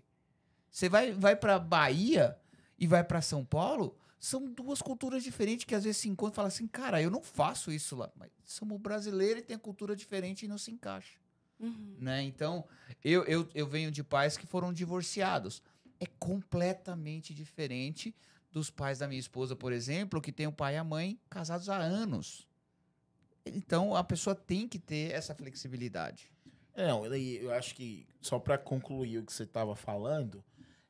Você vai para Bahia e vai para São Paulo, são duas culturas diferentes que às vezes se encontram e falam assim, cara, eu não faço isso lá. Mas somos brasileiros e tem cultura diferente e não se encaixa. Né? Então, eu venho de pais que foram divorciados. É completamente diferente dos pais da minha esposa, por exemplo, que tem o pai e a mãe casados há anos. Então, a pessoa tem que ter essa flexibilidade. Eu acho que, só para concluir o que você estava falando,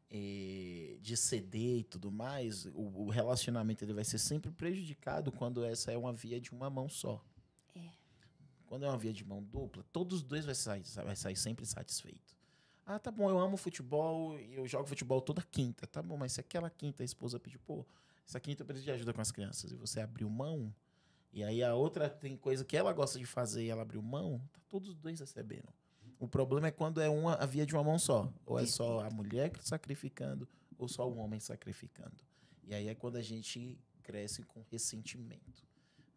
de ceder e tudo mais, o relacionamento ele vai ser sempre prejudicado quando essa é uma via de uma mão só. Quando é uma via de mão dupla, todos os dois vai sair sempre satisfeito. Ah, tá bom, eu amo futebol e eu jogo futebol toda quinta. Tá bom, mas se aquela quinta a esposa pediu, essa quinta eu preciso de ajuda com as crianças, e você abriu mão, e aí a outra tem coisa que ela gosta de fazer e ela abriu mão, tá todos os dois recebendo. O problema é quando é a via de uma mão só. Ou é só a mulher sacrificando, ou só o homem sacrificando. E aí é quando a gente cresce com ressentimento.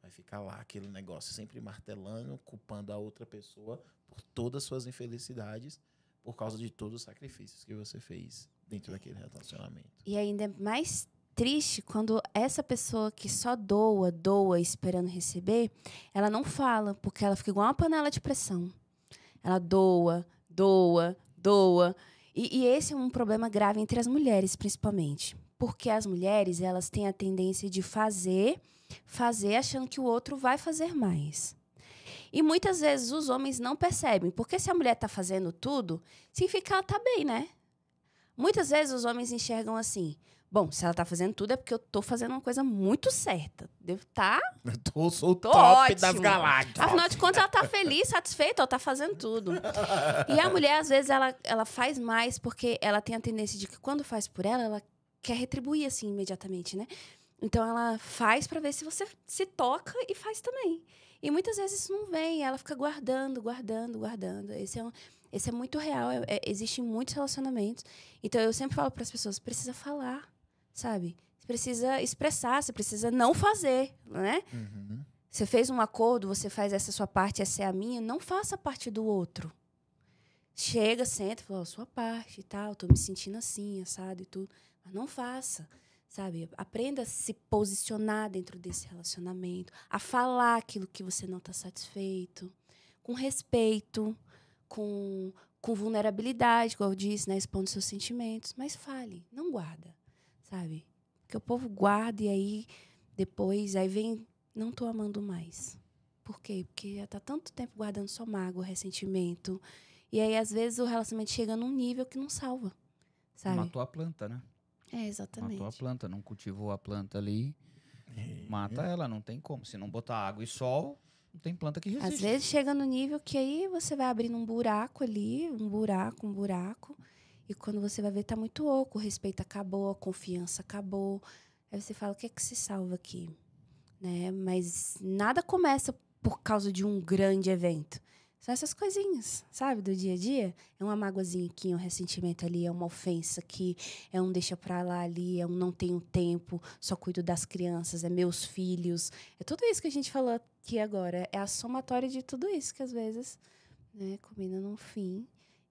Vai ficar lá aquele negócio sempre martelando, culpando a outra pessoa por todas as suas infelicidades, por causa de todos os sacrifícios que você fez dentro daquele relacionamento. E ainda é mais triste quando essa pessoa que só doa esperando receber, ela não fala, porque ela fica igual uma panela de pressão. Ela doa. E esse é um problema grave entre as mulheres, principalmente. Porque as mulheres, elas têm a tendência de fazer achando que o outro vai fazer mais. E muitas vezes os homens não percebem. Porque se a mulher está fazendo tudo, significa que ela está bem, né? Muitas vezes os homens enxergam assim, bom, se ela está fazendo tudo é porque eu estou fazendo uma coisa muito certa. Devo estar... Sou o Tô top ótimo. das galáxias. Afinal de contas, ela tá feliz, satisfeita, ela tá fazendo tudo. E a mulher, às vezes, ela faz mais porque ela tem a tendência de que quando faz por ela quer retribuir, assim, imediatamente, né? Então, ela faz pra ver se você se toca e faz também. E muitas vezes isso não vem, ela fica guardando. Esse é muito real, existe em muitos relacionamentos. Então, eu sempre falo pras pessoas, precisa falar, sabe? Você precisa expressar, você precisa não fazer, né? Uhum. Você fez um acordo, você faz essa sua parte, essa é a minha, não faça parte do outro. Chega, senta, fala, sua parte e tal, tô me sentindo assim, assado e tudo. Mas não faça, sabe? Aprenda a se posicionar dentro desse relacionamento, a falar aquilo que você não está satisfeito, com respeito, com vulnerabilidade, como eu disse, né? Expondo seus sentimentos, mas fale, não guarda, sabe? Porque o povo guarda e aí depois vem, não tô amando mais. Por quê? Porque já tá tanto tempo guardando só mágoa, ressentimento. E aí, às vezes, o relacionamento chega num nível que não salva, sabe? Matou a planta, né? Exatamente. Matou a planta, não cultivou a planta ali, mata ela, não tem como. Se não botar água e sol, não tem planta que resiste. Às vezes chega no nível que aí você vai abrindo um buraco ali, um buraco, E quando você vai ver, tá muito oco. O respeito acabou, a confiança acabou. Aí você fala, o que é que se salva aqui? Né? Mas nada começa por causa de um grande evento. São essas coisinhas, sabe, do dia a dia. É uma mágoazinha aqui, um ressentimento ali, é uma ofensa aqui, é um deixa pra lá ali, é um não tenho tempo, só cuido das crianças, é meus filhos. É tudo isso que a gente falou aqui agora. É a somatória de tudo isso que às vezes, né, combina num fim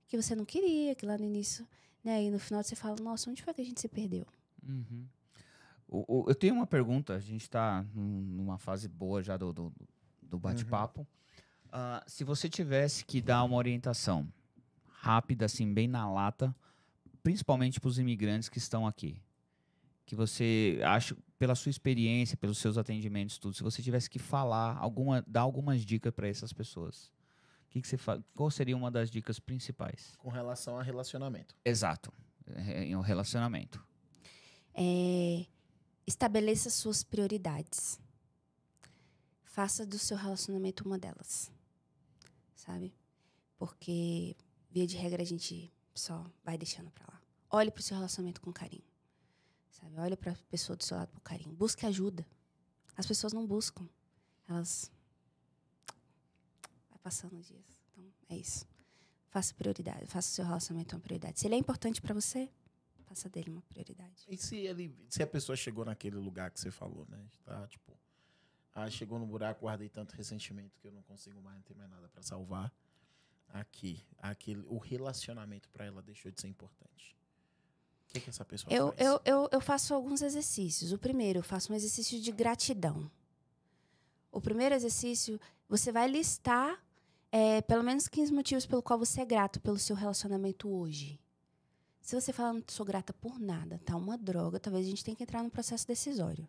que você não queria, que lá no início, né, e no final você fala, nossa, onde foi que a gente se perdeu? Uhum. Eu tenho uma pergunta, a gente está numa fase boa já do bate-papo. Se você tivesse que dar uma orientação rápida, assim, bem na lata, principalmente para os imigrantes que estão aqui, que você acha, pela sua experiência, pelos seus atendimentos, tudo, se você tivesse que falar, dar algumas dicas para essas pessoas, que você qual seria uma das dicas principais? Com relação a relacionamento. Exato, em um relacionamento. Estabeleça suas prioridades. Faça do seu relacionamento uma delas. Sabe? Porque, via de regra, a gente só vai deixando pra lá. Olhe pro seu relacionamento com carinho. Sabe? Olhe pra pessoa do seu lado com carinho. Busque ajuda. As pessoas não buscam. Elas... Vai passando os dias. Então, é isso. Faça prioridade. Faça o seu relacionamento uma prioridade. Se ele é importante pra você, faça dele uma prioridade. E se a pessoa chegou naquele lugar que você falou, né? Tá, tipo, chegou no buraco, guardei tanto ressentimento que eu não consigo mais, não ter mais nada pra salvar. O relacionamento pra ela deixou de ser importante. O que essa pessoa faz? Eu faço alguns exercícios. O primeiro, eu faço um exercício de gratidão. O primeiro exercício, você vai listar pelo menos 15 motivos pelo qual você é grato pelo seu relacionamento hoje. Se você falar, não sou grata por nada, tá uma droga, talvez a gente tenha que entrar no processo decisório.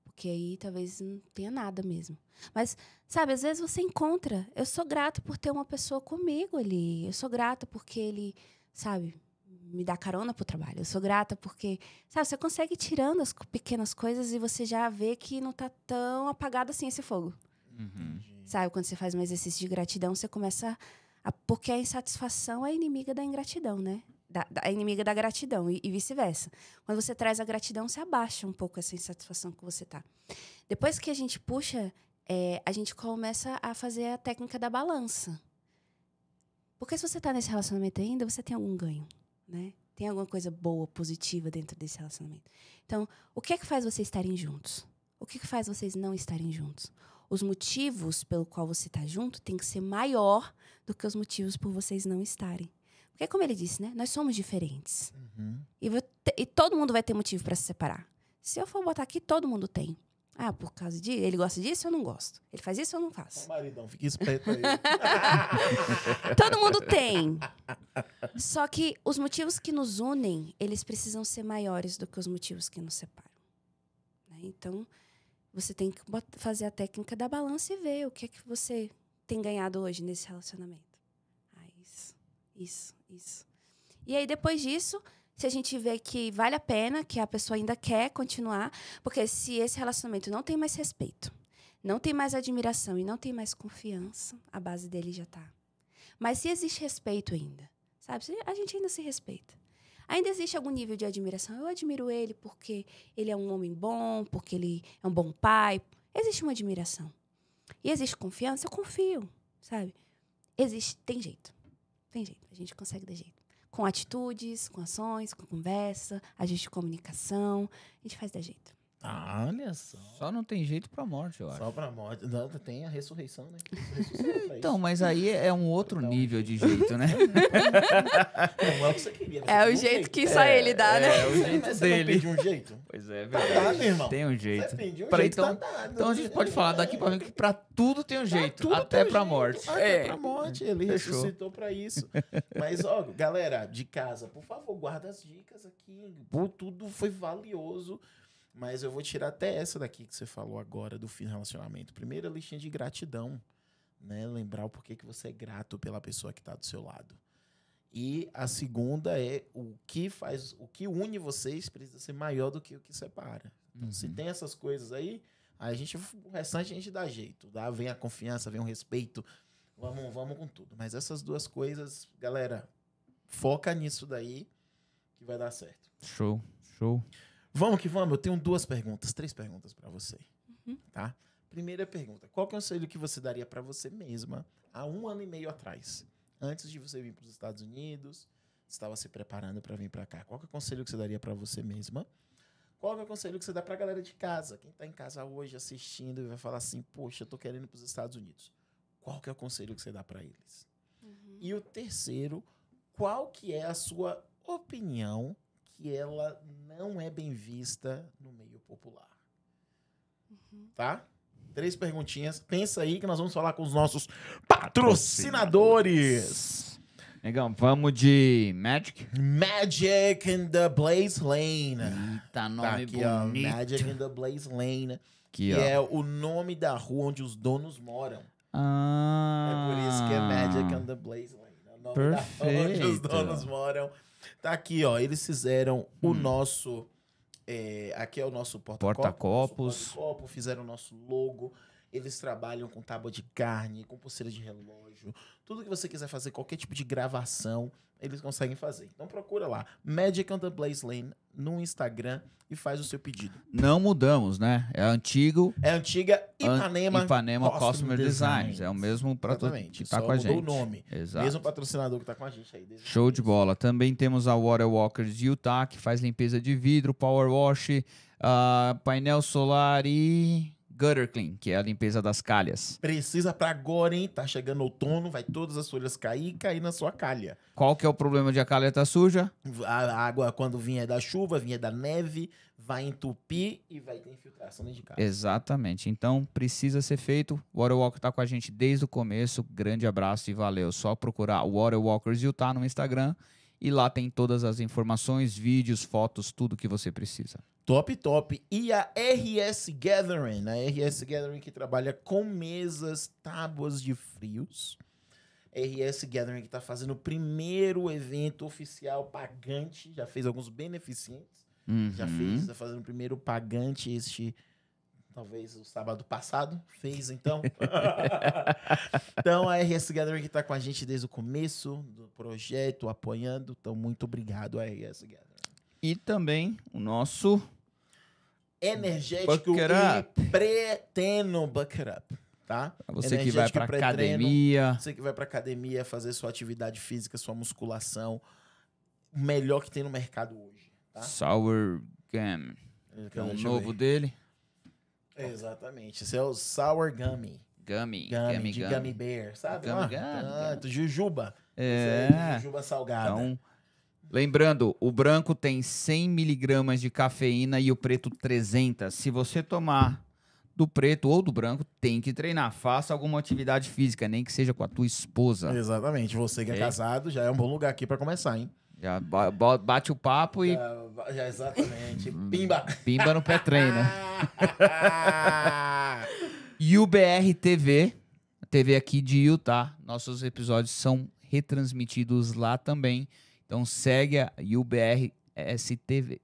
Porque aí talvez não tenha nada mesmo. Mas, sabe, às vezes você encontra. Eu sou grata por ter uma pessoa comigo ali. Eu sou grata porque ele, sabe, me dá carona pro trabalho. Eu sou grata porque, sabe, você consegue ir tirando as pequenas coisas e você já vê que não tá tão apagado assim esse fogo. Uhum. Sabe, quando você faz um exercício de gratidão, você começa porque a insatisfação é inimiga da ingratidão, né? É inimiga da gratidão e vice-versa. Quando você traz a gratidão, você abaixa um pouco essa insatisfação que você tá. Depois que a gente puxa, a gente começa a fazer a técnica da balança. Porque se você tá nesse relacionamento ainda, você tem algum ganho, né? Tem alguma coisa boa, positiva dentro desse relacionamento. Então, o que é que faz vocês estarem juntos? O que é que faz vocês não estarem juntos? Os motivos pelo qual você tá junto tem que ser maior do que os motivos por vocês não estarem. Porque, como ele disse, né? Nós somos diferentes. Uhum. E todo mundo vai ter motivo para se separar. Se eu for botar aqui, todo mundo tem. Por causa de... Ele gosta disso, eu não gosto. Ele faz isso, eu não faço. Ô, maridão, fica esperto aí. Todo mundo tem. Só que os motivos que nos unem, eles precisam ser maiores do que os motivos que nos separam. Né? Então, você tem que fazer a técnica da balança e ver o que é que você tem ganhado hoje nesse relacionamento. Isso. E aí, depois disso, se a gente vê que vale a pena, que a pessoa ainda quer continuar, porque se esse relacionamento não tem mais respeito, não tem mais admiração e não tem mais confiança, a base dele já tá. Mas se existe respeito ainda, sabe? A gente ainda se respeita. Ainda existe algum nível de admiração. Eu admiro ele porque ele é um homem bom, porque ele é um bom pai. Existe uma admiração. E existe confiança, eu confio, sabe? Tem jeito. A gente consegue dar jeito. Com atitudes, com ações, com conversa, ajuste de comunicação, a gente faz dar jeito. Olha só. Só não tem jeito pra morte, eu acho. Só pra morte. Não, tem a ressurreição, né? Então, mas aí é um outro nível de jeito, né? Não é o que você queria. É o jeito que só ele dá, né? É o jeito Mas dele. Você não pediu um jeito? Pois é, Tá verdade. dado, irmão. Tem um jeito. Você pediu um Pra jeito, então, tá dado. então a gente pode falar daqui pra ver que pra tudo tem um jeito. Tudo Até tem pra jeito, morte. Até pra morte. Ele Fechou. ressuscitou pra isso. Mas, ó, galera de casa, por favor, guarda as dicas aqui. Pô, tudo foi valioso. Mas eu vou tirar até essa daqui que você falou agora, do fim do relacionamento. Primeiro, a listinha de gratidão. Né? Lembrar o porquê que você é grato pela pessoa que tá do seu lado. E a segunda é o que une vocês precisa ser maior do que o que separa. Então, se tem essas coisas aí, o restante a gente dá jeito. Vem a confiança, vem o respeito. Vamos com tudo. Mas essas duas coisas, galera, foca nisso daí. que vai dar certo. Show, show. Vamos que vamos. Eu tenho 3 perguntas para você, tá? Primeira pergunta, qual conselho que você daria para você mesma há 1 ano e meio atrás? Antes de você vir para os Estados Unidos, estava se preparando para vir para cá. Qual que é o conselho que você daria para você mesma? Qual que é o conselho que você dá para a galera de casa? Quem está em casa hoje assistindo e vai falar assim, poxa, eu tô querendo ir para os Estados Unidos. Qual que é o conselho que você dá para eles? E o terceiro, qual que é a sua opinião que ela não é bem vista no meio popular? Tá? 3 perguntinhas. Pensa aí que nós vamos falar com os nossos patrocinadores. Negão, vamos de Magic? Magic in the Blaze Lane. Eita, Tá nome aqui, ó. bonito. Magic in the Blaze Lane. Aqui, Que ó. é o nome da rua onde os donos moram. Ah, É por isso que é Magic in the Blaze Lane. É o nome da rua onde os Perfeito. donos moram. Tá aqui, ó. Eles fizeram o nosso... aqui é o nosso Porta-copos. porta-copo, fizeram o nosso logo. Eles trabalham com tábua de carne, com pulseira de relógio. Tudo que você quiser fazer, qualquer tipo de gravação, eles conseguem fazer. Então procura lá, Magic on the Blaze Lane, no Instagram e faz o seu pedido. Não mudamos, né? É antigo É a antiga Ipanema Customer Designs. É o mesmo para todo Exatamente, que tá só com a mudou gente. o nome. Exato. Mesmo patrocinador que tá com a gente aí. desde o Show de começo. bola. Também temos a Water Walkers de Utah, que faz limpeza de vidro, power wash, painel solar e gutter clean, que é a limpeza das calhas. Precisa pra agora, hein? Tá chegando outono, vai todas as folhas cair e cair na sua calha. Qual que é o problema de a calha tá suja? A água, quando vier da chuva, vier da neve, vai entupir e vai ter infiltração dentro de casa. Exatamente. Então, precisa ser feito. O Water Walker tá com a gente desde o começo. Grande abraço e valeu. Só procurar o Water Walkers Utah no Instagram e lá tem todas as informações, vídeos, fotos, tudo que você precisa. Top, top. E a RS Gathering, que trabalha com mesas, tábuas de frios. RS Gathering que tá fazendo o primeiro evento oficial pagante, já fez alguns beneficentes. Já fez, tá fazendo o primeiro pagante talvez o sábado passado, fez então. Então a RS Gathering que tá com a gente desde o começo do projeto, apoiando. Então muito obrigado a RS Gathering. E também o nosso Energético Bucket e Up. pré-treino Bucket Up, tá? Pra você que vai Energético pra e pré-treino. academia. Você que vai pra academia fazer sua atividade física, sua musculação, o melhor que tem no mercado hoje, tá? Sour Gum. É o Deixa eu novo ver. dele. Exatamente. Esse é o Sour Gummy. Gummy. De Gummy Bear, sabe? Gummy, Jujuba. É. Esse aí, Jujuba salgada. Então, lembrando, o branco tem 100 miligramas de cafeína e o preto 300. Se você tomar do preto ou do branco, tem que treinar. Faça alguma atividade física, nem que seja com a tua esposa. Exatamente. Você que é Ok. casado, já é um bom lugar aqui pra começar, hein? Já bate o papo e Já exatamente. Pimba! pimba no pré-treino. E o BR TV, a TV aqui de Utah, nossos episódios são retransmitidos lá também. Então segue a UBRS TV.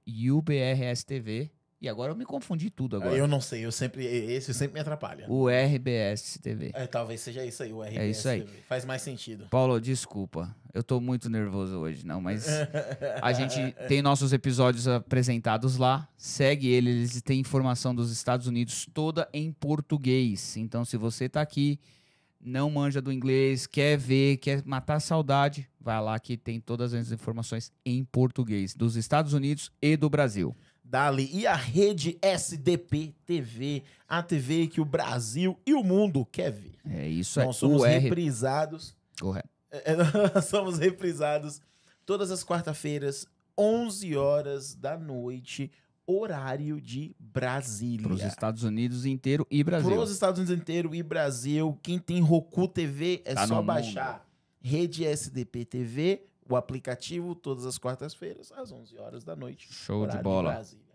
E agora eu me confundi tudo agora. Eu não sei, esse sempre me atrapalha. O RBS TV. Talvez seja isso aí, o RBS É isso aí. TV. Faz mais sentido. Paulo, desculpa. Eu tô muito nervoso hoje, não, mas a gente tem nossos episódios apresentados lá. Segue eles têm informação dos Estados Unidos toda em português. Então, se você tá aqui, não manja do inglês, quer ver, quer matar a saudade, vai lá que tem todas as informações em português dos Estados Unidos e do Brasil. Dali. E a rede SDP TV, a TV que o Brasil e o mundo quer ver. É isso aí. Nós somos UR. reprisados. Correto. Nós somos reprisados todas as quarta-feiras, 11 horas da noite, horário de Brasília. Para os Estados Unidos inteiro e Brasil. Para os Estados Unidos inteiro e Brasil. Quem tem Roku TV é Tá só no baixar Rede SDP TV, o aplicativo, todas as quartas-feiras, às 11 horas da noite. Show de horário bola. Brasília.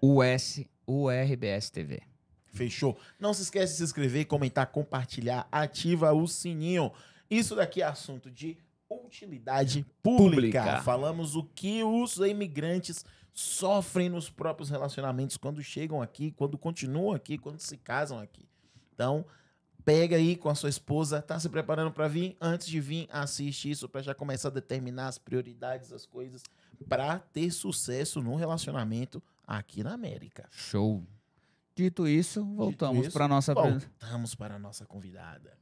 URBS TV. Fechou? Não se esquece de se inscrever, comentar, compartilhar, ativa o sininho. Isso daqui é assunto de utilidade pública. Falamos o que os imigrantes sofrem nos próprios relacionamentos quando chegam aqui, quando continuam aqui, quando se casam aqui. Então, pega aí com a sua esposa, tá se preparando para vir? Antes de vir, assiste isso para já começar a determinar as prioridades, as coisas, para ter sucesso no relacionamento aqui na América. Show. Dito isso, voltamos isso, para nossa Voltamos para a nossa convidada.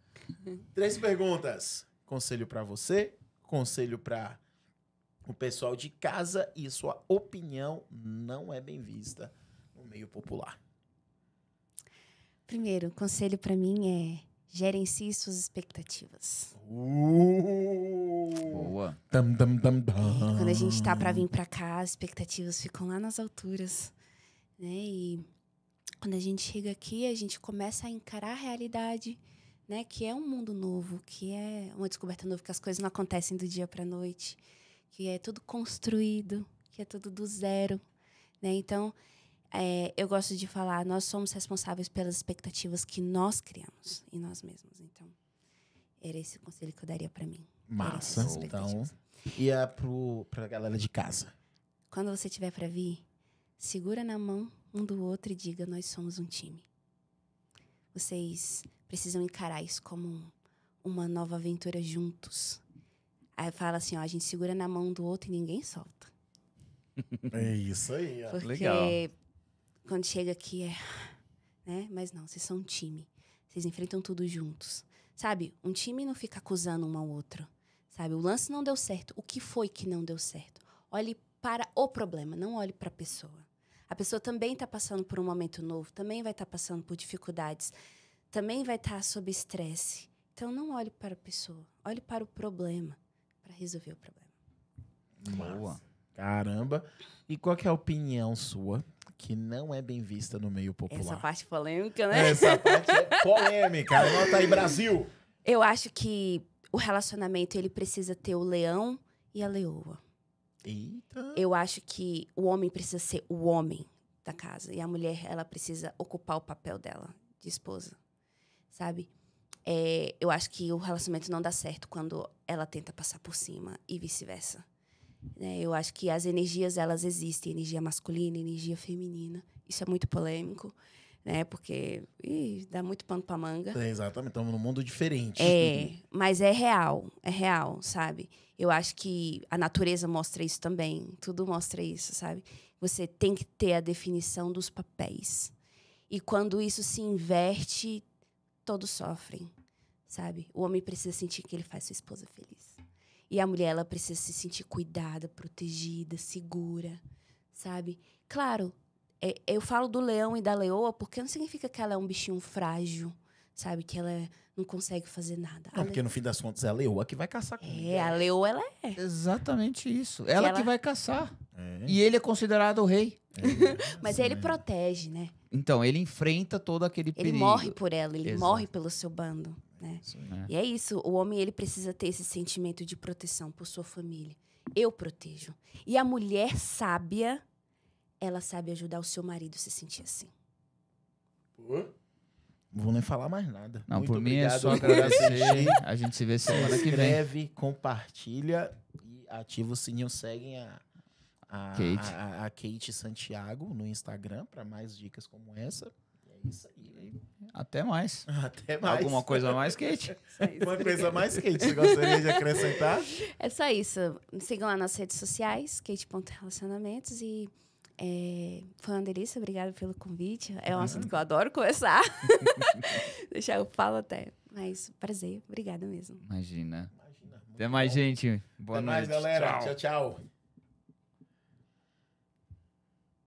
3 perguntas. Conselho para você, conselho para o pessoal de casa e sua opinião não é bem vista no meio popular. Primeiro, o conselho para mim é gerencie suas expectativas. Boa. Quando a gente tá para vir para cá, as expectativas ficam lá nas alturas, né? E quando a gente chega aqui, a gente começa a encarar a realidade, né? Que é um mundo novo, que é uma descoberta nova, que as coisas não acontecem do dia para a noite, que é tudo construído, que é tudo do zero, né? Então, eu gosto de falar, nós somos responsáveis pelas expectativas que nós criamos em nós mesmos. Então, era esse o conselho que eu daria para mim. Massa. Então, e pra galera de casa? Quando você tiver para vir, segura na mão um do outro e diga, nós somos um time. Vocês precisam encarar isso como uma nova aventura juntos. Aí fala assim, ó, a gente segura na mão do outro e ninguém solta. É isso aí, ó. Porque Legal. quando chega aqui né? Mas não, vocês são um time. Vocês enfrentam tudo juntos. Sabe? Um time não fica acusando um ao outro. Sabe? O lance não deu certo. O que foi que não deu certo? Olhe para o problema, não olhe para a pessoa. A pessoa também está passando por um momento novo, também vai estar passando por dificuldades, também vai estar sob estresse. Então, não olhe para a pessoa, olhe para o problema, para resolver o problema. Boa. Caramba. E qual que é a opinião sua que não é bem vista no meio popular? Essa parte polêmica, né? Essa parte é polêmica. Anota aí, Brasil. Eu acho que o relacionamento ele precisa ter o leão e a leoa. Eita. Eu acho que o homem precisa ser o homem da casa e a mulher ela precisa ocupar o papel dela de esposa, sabe? Eu acho que o relacionamento não dá certo quando ela tenta passar por cima e vice-versa. Eu acho que as energias elas existem, energia masculina, energia feminina. Isso é muito polêmico, né? Porque dá muito pano pra manga. Exatamente, estamos num mundo diferente. Mas é real, sabe? Eu acho que a natureza mostra isso também, tudo mostra isso, sabe? Você tem que ter a definição dos papéis. E quando isso se inverte, todos sofrem, sabe? O homem precisa sentir que ele faz sua esposa feliz. E a mulher, ela precisa se sentir cuidada, protegida, segura, sabe? Claro, eu falo do leão e da leoa porque não significa que ela é um bichinho frágil, sabe? Que ela não consegue fazer nada. Não, porque no fim das contas é a leoa que vai caçar comida. A leoa, ela é. Exatamente isso. Ela que vai caçar. É. E ele é considerado o rei. Mas ele protege, né? Então, ele enfrenta todo aquele Ele perigo. morre por ela, ele Exato. morre pelo seu bando, né? É. E é isso, o homem ele precisa ter esse sentimento de proteção por sua família. Eu protejo. E a mulher sábia, ela sabe ajudar o seu marido a se sentir assim. Não vou nem falar mais nada. Não, Muito por mim é obrigado só por assistir. agradecer. A gente se vê semana que vem. Inscreve, compartilha e ativa o sininho. Seguem a Kate Santiago no Instagram para mais dicas como essa. E é isso aí. Até mais. Até mais. Alguma coisa a mais, Kate? Uma coisa a mais, Kate? Você gostaria de acrescentar? É só isso. Sigam lá nas redes sociais, Kate.relacionamentos e foi uma delícia, obrigada pelo convite. É um assunto que eu adoro conversar. Deixar eu falo até. Mas prazer, obrigada mesmo. Imagina. Imagina. Até mais, gente. Boa Até noite. mais, galera. Tchau. Tchau, tchau.